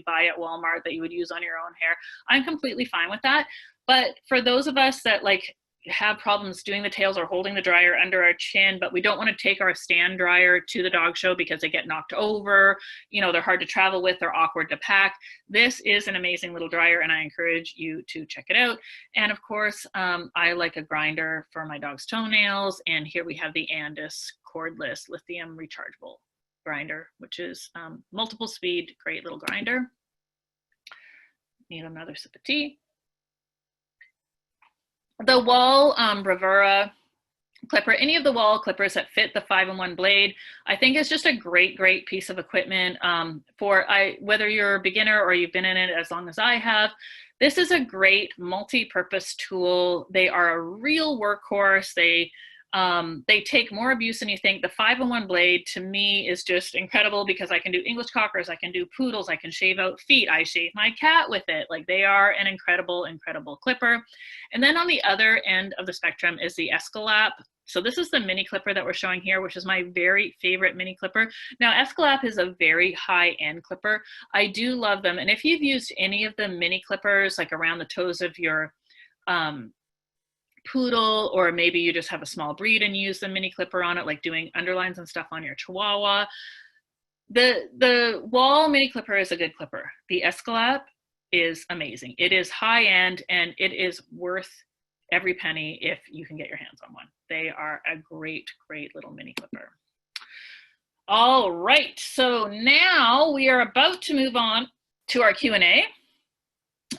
buy at Walmart that you would use on your own hair, I'm completely fine with that. But for those of us that like have problems doing the tails or holding the dryer under our chin, but we don't want to take our stand dryer to the dog show because they get knocked over. You know, they're hard to travel with, they're awkward to pack. This is an amazing little dryer, and I encourage you to check it out. And of course, I like a grinder for my dog's toenails. And here we have the Andis cordless lithium rechargeable grinder, which is multiple speed, great little grinder. Need another sip of tea. The wall Bravura clipper, any of the wall clippers that fit the 5-in-1 blade, I think is just a great piece of equipment for whether you're a beginner or you've been in it as long as I have. This is a great multi-purpose tool. They are a real workhorse. They take more abuse than you think. The 5-in-1 blade to me is just incredible because I can do English Cockers, I can do poodles, I can shave out feet, I shave my cat with it. Like, they are an incredible clipper. And then on the other end of the spectrum is the Escalap. So this is the mini clipper that we're showing here, which is my very favorite mini clipper. Now, Escalap is a very high-end clipper. I do love them. And if you've used any of the mini clippers, like around the toes of your poodle, or maybe you just have a small breed and use the mini clipper on it, like doing underlines and stuff on your Chihuahua, the wall mini clipper is a good clipper. The Escalap is amazing. It is high end and it is worth every penny if you can get your hands on one. They are a great little mini clipper. All right, so now we are about to move on to our Q&A.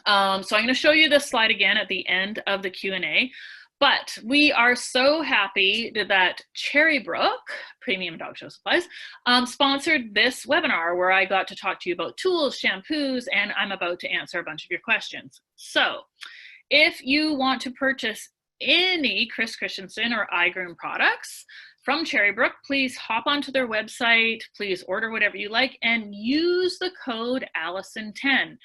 So I'm going to show you this slide again at the end of the Q&A. But we are so happy that Cherrybrook, Premium Dog Show Supplies, sponsored this webinar where I got to talk to you about tools, shampoos, and I'm about to answer a bunch of your questions. So if you want to purchase any Chris Christensen or iGroom products from Cherrybrook, please hop onto their website, please order whatever you like, and use the code Allison10.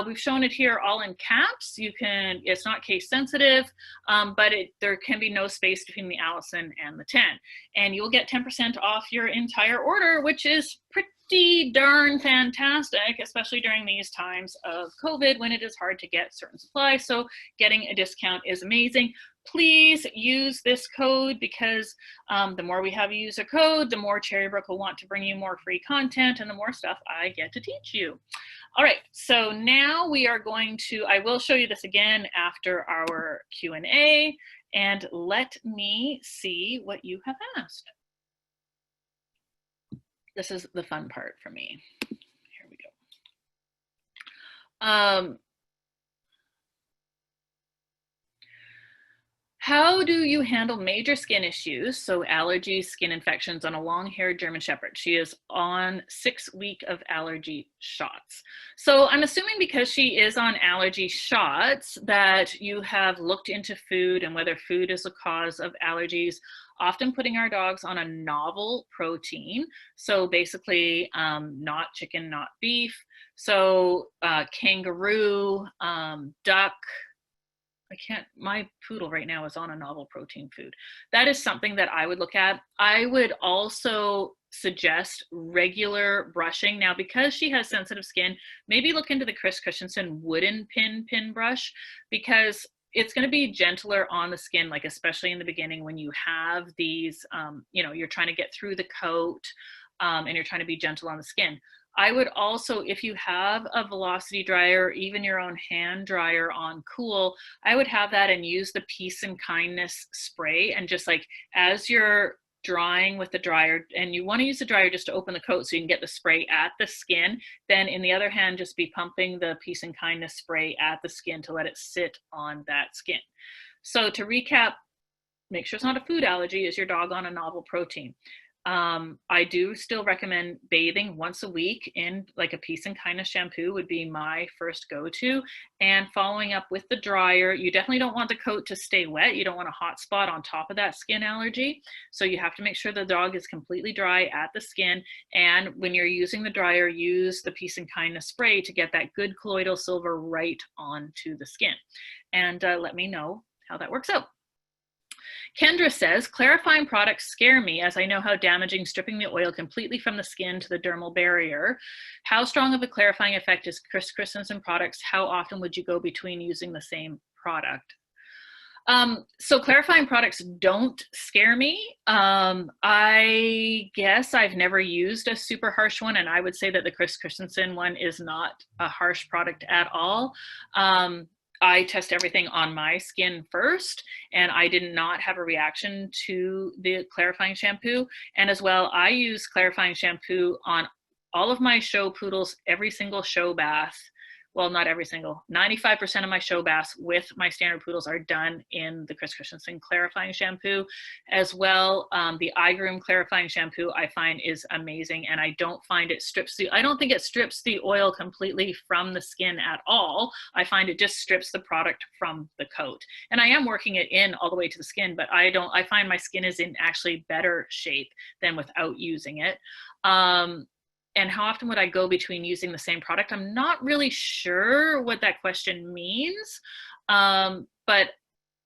We've shown it here all in caps. You can, it's not case sensitive, but there can be no space between the Allison and the 10. And you'll get 10% off your entire order, which is pretty darn fantastic, especially during these times of COVID when it is hard to get certain supplies. So getting a discount is amazing. Please use this code because the more we have you use a code, the more Cherrybrook will want to bring you more free content and the more stuff I get to teach you. All right, so now we are going to, I will show you this again after our Q&A, and let me see what you have asked. This is the fun part for me. Here we go. How do you handle major skin issues, so allergies, skin infections on a long-haired German Shepherd? She is on 6 weeks of allergy shots. So I'm assuming because she is on allergy shots that you have looked into food and whether food is the cause of allergies, often putting our dogs on a novel protein. So basically not chicken, not beef. So kangaroo, duck, my poodle right now is on a novel protein food. That is something that I would look at. I would also suggest regular brushing. Now, because she has sensitive skin, maybe look into the Chris Christensen wooden pin brush, because it's going to be gentler on the skin, like especially in the beginning when you have these, you're trying to get through the coat and you're trying to be gentle on the skin. I would also, if you have a velocity dryer, even your own hand dryer on cool, I would have that and use the Peace and Kindness spray. And just like as you're drying with the dryer, and you want to use the dryer just to open the coat so you can get the spray at the skin, then in the other hand, just be pumping the Peace and Kindness spray at the skin to let it sit on that skin. So to recap, make sure it's not a food allergy. Is your dog on a novel protein? I do still recommend bathing once a week in like a Peace and Kindness shampoo would be my first go-to, and following up with the dryer. You definitely don't want the coat to stay wet. You don't want a hot spot on top of that skin allergy. So you have to make sure the dog is completely dry at the skin. And when you're using the dryer, use the Peace and Kindness spray to get that good colloidal silver right onto the skin. And let me know how that works out. Kendra says, clarifying products scare me as I know how damaging stripping the oil completely from the skin to the dermal barrier. How strong of a clarifying effect is Chris Christensen products? How often would you go between using the same product? So clarifying products don't scare me. I guess I've never used a super harsh one, and I would say that the Chris Christensen one is not a harsh product at all. I test everything on my skin first, and I did not have a reaction to the clarifying shampoo. And as well, I use clarifying shampoo on all of my show poodles, every single show bath. Well, not every single, 95% of my show baths with my standard poodles are done in the Chris Christensen clarifying shampoo. As well, the iGroom clarifying shampoo I find is amazing, and I don't find it I don't think it strips the oil completely from the skin at all. I find it just strips the product from the coat. And I am working it in all the way to the skin, but I find my skin is in actually better shape than without using it. And how often would I go between using the same product? I'm not really sure what that question means. But,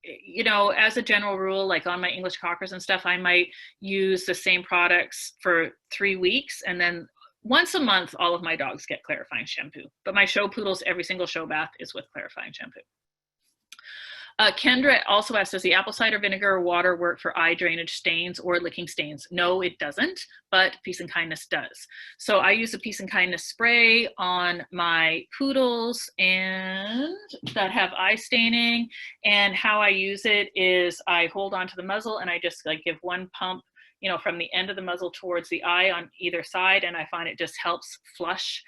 you know, as a general rule, like on my English cockers and stuff, I might use the same products for 3 weeks. And then once a month, all of my dogs get clarifying shampoo. But my show poodles, every single show bath is with clarifying shampoo. Kendra also asks, does the apple cider vinegar water work for eye drainage stains or licking stains? No, it doesn't, but Peace and Kindness does. So I use a Peace and Kindness spray on my poodles and that have eye staining. And how I use it is I hold onto the muzzle and I just like give one pump, you know, from the end of the muzzle towards the eye on either side. And I find it just helps flush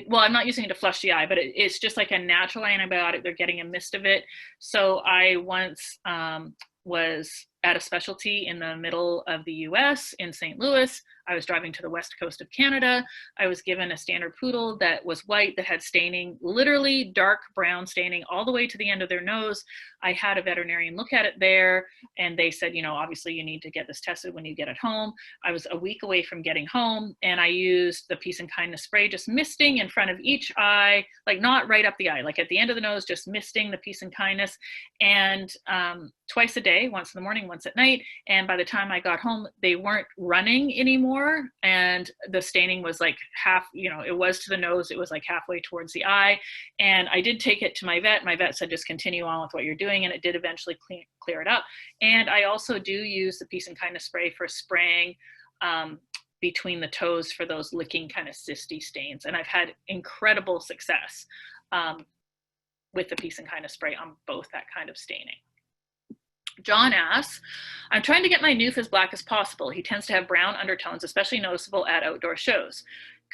well, I'm not using it to flush the eye, but it's just like a natural antibiotic. They're getting a mist of it. So I once was at a specialty in the middle of the US in St. Louis. I was driving to the west coast of Canada. I was given a standard poodle that was white, that had staining, literally dark brown staining all the way to the end of their nose. I had a veterinarian look at it there, and they said, you know, obviously you need to get this tested when you get it home. I was a week away from getting home, and I used the Peace and Kindness spray, just misting in front of each eye, like not right up the eye, like at the end of the nose, just misting the Peace and Kindness, and twice a day, once in the morning, once at night. And by the time I got home, they weren't running anymore. And the staining was like half, you know, it was to the nose, it was like halfway towards the eye. And I did take it to my vet. My vet said, just continue on with what you're doing. And it did eventually clear it up. And I also do use the Peace and Kindness spray for spraying between the toes for those licking kind of cysty stains. And I've had incredible success with the Peace and Kindness spray on both that kind of staining. John asks, I'm trying to get my Newf as black as possible. He tends to have brown undertones, especially noticeable at outdoor shows.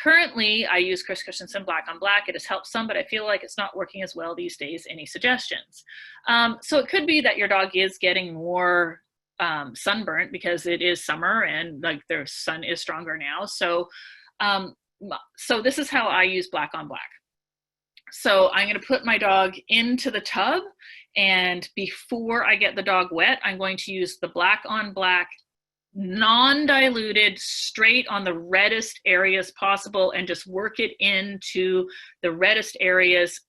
Currently, I use Chris Christensen Black on Black. It has helped some, but I feel like it's not working as well these days. Any suggestions? So it could be that your dog is getting more sunburnt because it is summer and like their sun is stronger now. So, so this is how I use Black on Black. So I'm going to put my dog into the tub, and before I get the dog wet, I'm going to use the Black on Black, non-diluted, straight on the reddest areas possible, and just work it into the reddest areas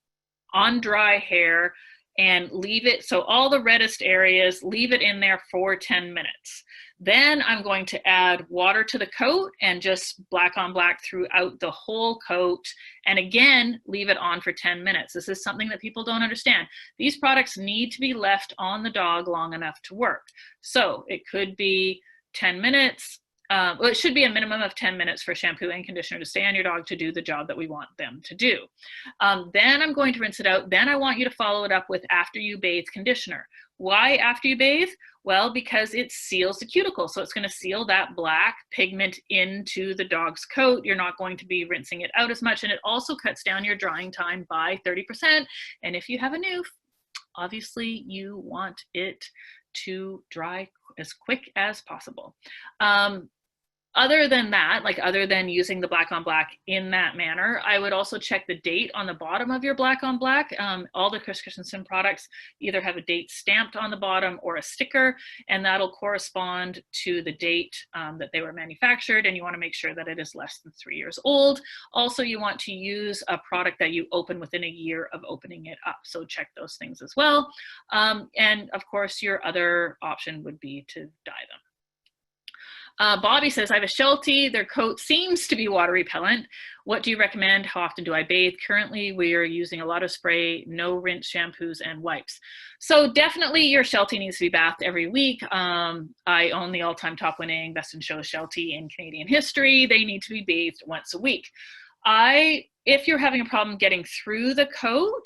on dry hair, and leave it, so all the reddest areas, leave it in there for 10 minutes. Then I'm going to add water to the coat and just Black on Black throughout the whole coat. And again, leave it on for 10 minutes. This is something that people don't understand. These products need to be left on the dog long enough to work. So it could be 10 minutes. Well, it should be a minimum of 10 minutes for shampoo and conditioner to stay on your dog to do the job that we want them to do. Then I'm going to rinse it out. Then I want you to follow it up with after you bathe conditioner. Why after you bathe? Well, because it seals the cuticle. So it's going to seal that black pigment into the dog's coat. You're not going to be rinsing it out as much. And it also cuts down your drying time by 30%. And if you have a Newf, obviously you want it to dry as quick as possible. Other than that, like other than using the Black on Black in that manner, I would also check the date on the bottom of your Black on Black. All the Chris Christensen products either have a date stamped on the bottom or a sticker, and that'll correspond to the date that they were manufactured, and you want to make sure that it is less than 3 years old. Also, you want to use a product that you open within a year of opening it up, so check those things as well. And of course, your other option would be to dye them. Bobby says, I have a Sheltie. Their coat seems to be water repellent. What do you recommend? How often do I bathe? Currently, we are using a lot of spray, no rinse shampoos and wipes. So definitely your Sheltie needs to be bathed every week. I own the all-time top winning Best in Show Sheltie in Canadian history. They need to be bathed once a week. If you're having a problem getting through the coat,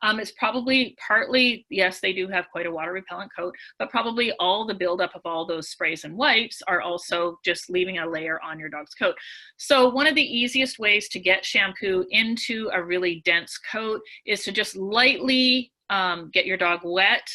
it's probably partly, yes, they do have quite a water repellent coat, but probably all the buildup of all those sprays and wipes are also just leaving a layer on your dog's coat. So one of the easiest ways to get shampoo into a really dense coat is to just lightly get your dog wet,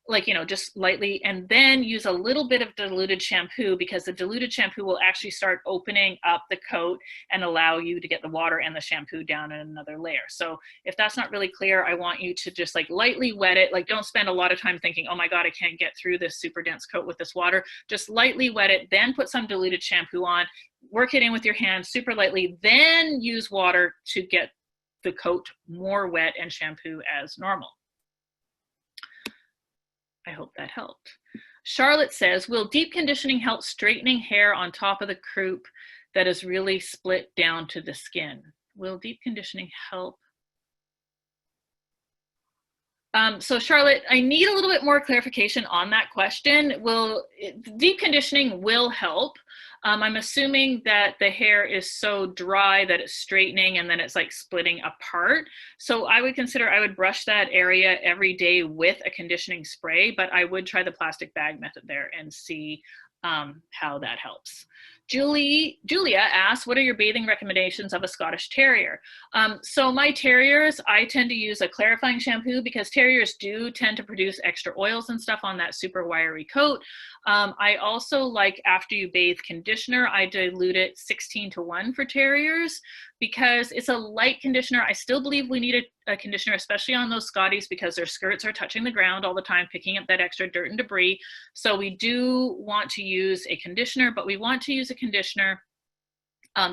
like, you know, just lightly, and then use a little bit of diluted shampoo, because the diluted shampoo will actually start opening up the coat and allow you to get the water and the shampoo down in another layer. So if that's not really clear, I want you to just like lightly wet it. Like, don't spend a lot of time thinking, oh my God, I can't get through this super dense coat with this water. Just lightly wet it, then put some diluted shampoo on, work it in with your hands super lightly, then use water to get the coat more wet and shampoo as normal. I hope that helped. Charlotte says, will deep conditioning help straightening hair on top of the croup that is really split down to the skin? Will deep conditioning help? So Charlotte, I need a little bit more clarification on that question. Deep conditioning will help. I'm assuming that the hair is so dry that it's straightening and then it's like splitting apart. So I would brush that area every day with a conditioning spray, but I would try the plastic bag method there and see how that helps. Julia asks, what are your bathing recommendations of a Scottish Terrier? So my terriers, I tend to use a clarifying shampoo because terriers do tend to produce extra oils and stuff on that super wiry coat. I also like, after you bathe conditioner, I dilute it 16:1 for terriers because it's a light conditioner. I still believe we need a conditioner, especially on those Scotties, because their skirts are touching the ground all the time, picking up that extra dirt and debris. So we do want to use a conditioner, but we want to use a conditioner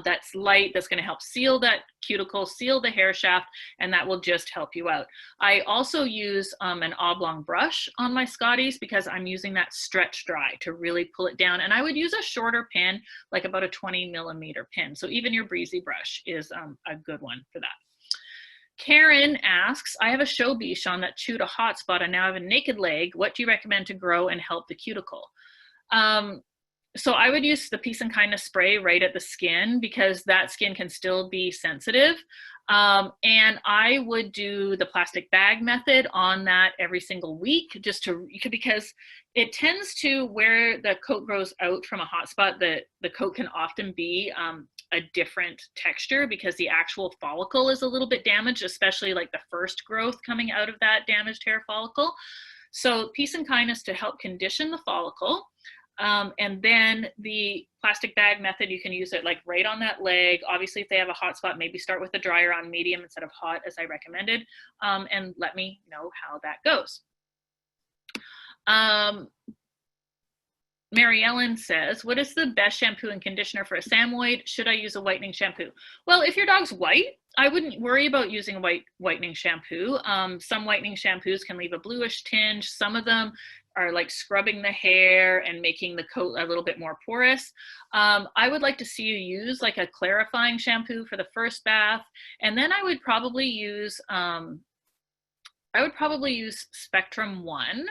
that's light, that's going to help seal that cuticle, seal the hair shaft, and that will just help you out. I also use an oblong brush on my Scotties because I'm using that stretch dry to really pull it down. And I would use a shorter pin, like about a 20mm pin. So even your breezy brush is a good one for that. Karen asks, I have a show Bichon that chewed a hot spot and now I have a naked leg. What do you recommend to grow and help the cuticle? So I would use the Peace and Kindness spray right at the skin because that skin can still be sensitive. And I would do the plastic bag method on that every single week, because it tends to, where the coat grows out from a hot spot, the coat can often be a different texture because the actual follicle is a little bit damaged, especially like the first growth coming out of that damaged hair follicle. So Peace and Kindness to help condition the follicle. And then the plastic bag method, you can use it like right on that leg. Obviously, if they have a hot spot, maybe start with the dryer on medium instead of hot, as I recommended, and let me know how that goes. Mary Ellen says, what is the best shampoo and conditioner for a Samoyed? Should I use a whitening shampoo? Well, if your dog's white, I wouldn't worry about using a whitening shampoo. Some whitening shampoos can leave a bluish tinge. Some of them are like scrubbing the hair and making the coat a little bit more porous. I would like to see you use like a clarifying shampoo for the first bath. And then I would probably use Spectrum 1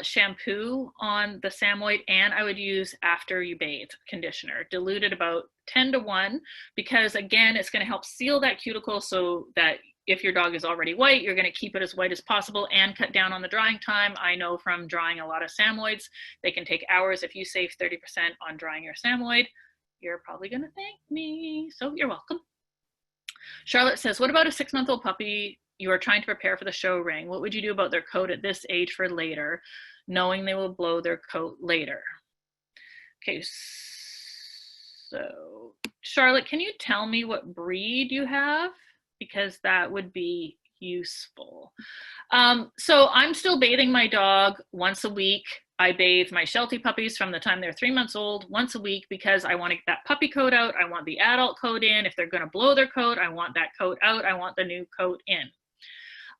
shampoo on the Samoyed, and I would use after you bathe conditioner, diluted about 10:1, because again, it's going to help seal that cuticle so that if your dog is already white, you're going to keep it as white as possible and cut down on the drying time. I know from drying a lot of Samoyeds, they can take hours. If you save 30% on drying your Samoyed, you're probably going to thank me. So you're welcome. Charlotte says, what about a 6-month-old puppy you are trying to prepare for the show ring? What would you do about their coat at this age for later, knowing they will blow their coat later? Okay, so Charlotte, can you tell me what breed you have? Because that would be useful. So I'm still bathing my dog once a week. I bathe my Sheltie puppies from the time they're 3 months old once a week because I want to get that puppy coat out. I want the adult coat in. If they're going to blow their coat, I want that coat out. I want the new coat in.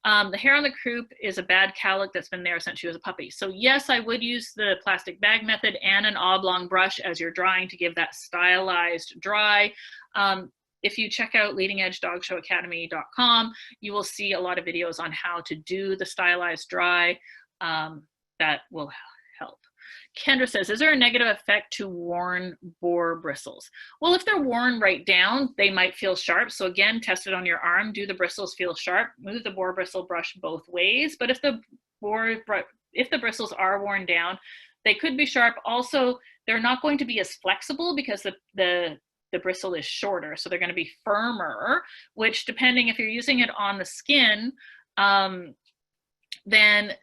The hair on the croup is a bad cowlick that's been there since she was a puppy. So yes, I would use the plastic bag method and an oblong brush as you're drying to give that stylized dry. If you check out leadingedgedogshow.academy.com, you will see a lot of videos on how to do the stylized dry. That will help. Kendra says, is there a negative effect to worn boar bristles? Well, if they're worn right down, they might feel sharp. So again, test it on your arm. Do the bristles feel sharp? Move the boar bristle brush both ways. But if the bristles are worn down, they could be sharp. Also, they're not going to be as flexible because the bristle is shorter. So they're going to be firmer, which depending if you're using it on the skin, then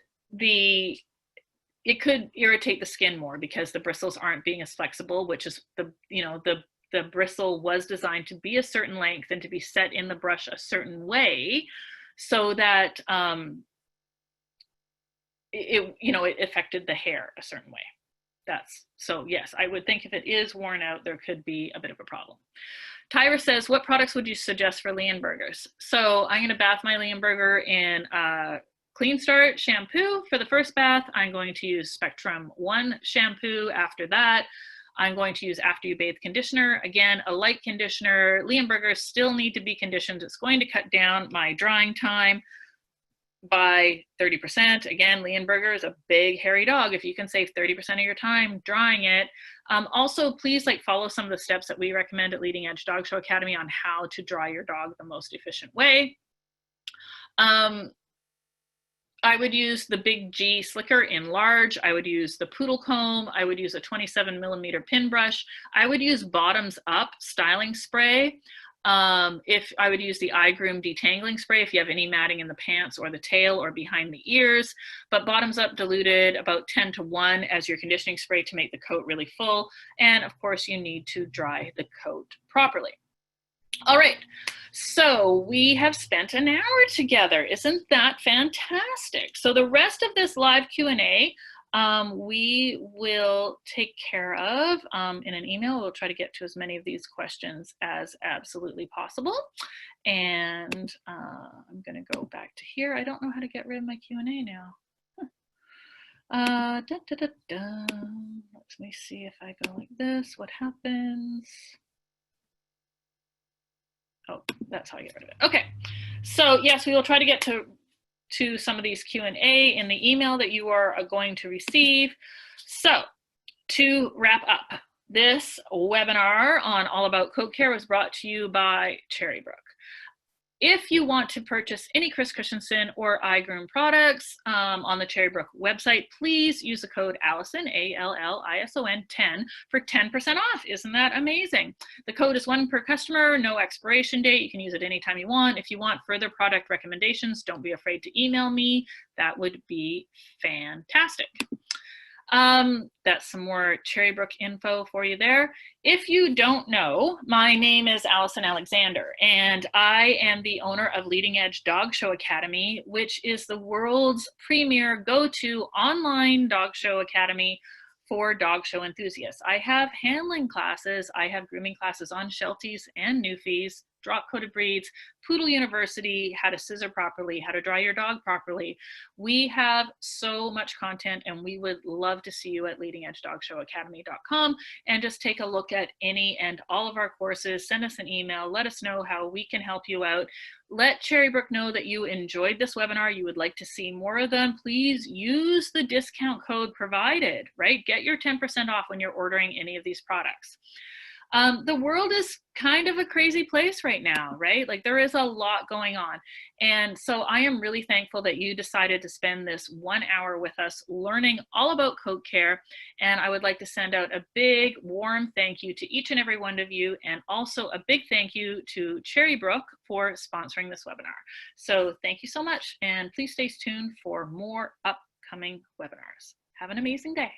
it could irritate the skin more because the bristles aren't being as flexible, which is the bristle was designed to be a certain length and to be set in the brush a certain way so that it affected the hair a certain way. So yes, I would think if it is worn out, there could be a bit of a problem. Tyra says, what products would you suggest for Leonbergers? So I'm going to bath my Leonberger in Clean Start shampoo for the first bath. I'm going to use Spectrum 1 shampoo after that. I'm going to use After You Bathe conditioner. Again, a light conditioner. Leonbergers still need to be conditioned. It's going to cut down my drying time by 30%. Again, Leonberger is a big, hairy dog. If you can save 30% of your time drying it. Also, please follow some of the steps that we recommend at Leading Edge Dog Show Academy on how to dry your dog the most efficient way. I would use the Big G Slicker in large. I would use the Poodle Comb. I would use a 27mm pin brush. I would use bottoms up styling spray. If I would use the iGroom detangling spray if you have any matting in the pants or the tail or behind the ears, but bottoms up diluted about 10:1 as your conditioning spray to make the coat really full. And of course you need to dry the coat properly. All right, so we have spent an hour together. Isn't that fantastic? So the rest of this live Q&A we will take care of in an email. We'll try to get to as many of these questions as absolutely possible. And I'm going to go back to here. I don't know how to get rid of my Q&A now. Let me see if I go like this. What happens? Oh, that's how I get rid of it. Okay, so yes, we will try to get to some of these Q&A in the email that you are going to receive. So to wrap up, this webinar on All About Coat Care was brought to you by Cherrybrook. If you want to purchase any Chris Christensen or iGroom products on the Cherrybrook website, please use the code Allison, ALLISON 10 for 10% off. Isn't that amazing? The code is 1 per customer, no expiration date. You can use it anytime you want. If you want further product recommendations, don't be afraid to email me. That would be fantastic. That's some more Cherrybrook info for you there. If you don't know, my name is Allison Alexander, and I am the owner of Leading Edge Dog Show Academy, which is the world's premier go-to online dog show academy for dog show enthusiasts. I have handling classes, I have grooming classes on Shelties and Newfies, drop-coated breeds, Poodle University, how to scissor properly, how to dry your dog properly. We have so much content, and we would love to see you at leadingedgedogshow.academy.com and just take a look at any and all of our courses. Send us an email. Let us know how we can help you out. Let Cherrybrook know that you enjoyed this webinar. You would like to see more of them. Please use the discount code provided, right? Get your 10% off when you're ordering any of these products. The world is kind of a crazy place right now, right? Like there is a lot going on. And so I am really thankful that you decided to spend this 1 hour with us learning all about coat care. And I would like to send out a big warm thank you to each and every one of you. And also a big thank you to Cherrybrook for sponsoring this webinar. So thank you so much. And please stay tuned for more upcoming webinars. Have an amazing day.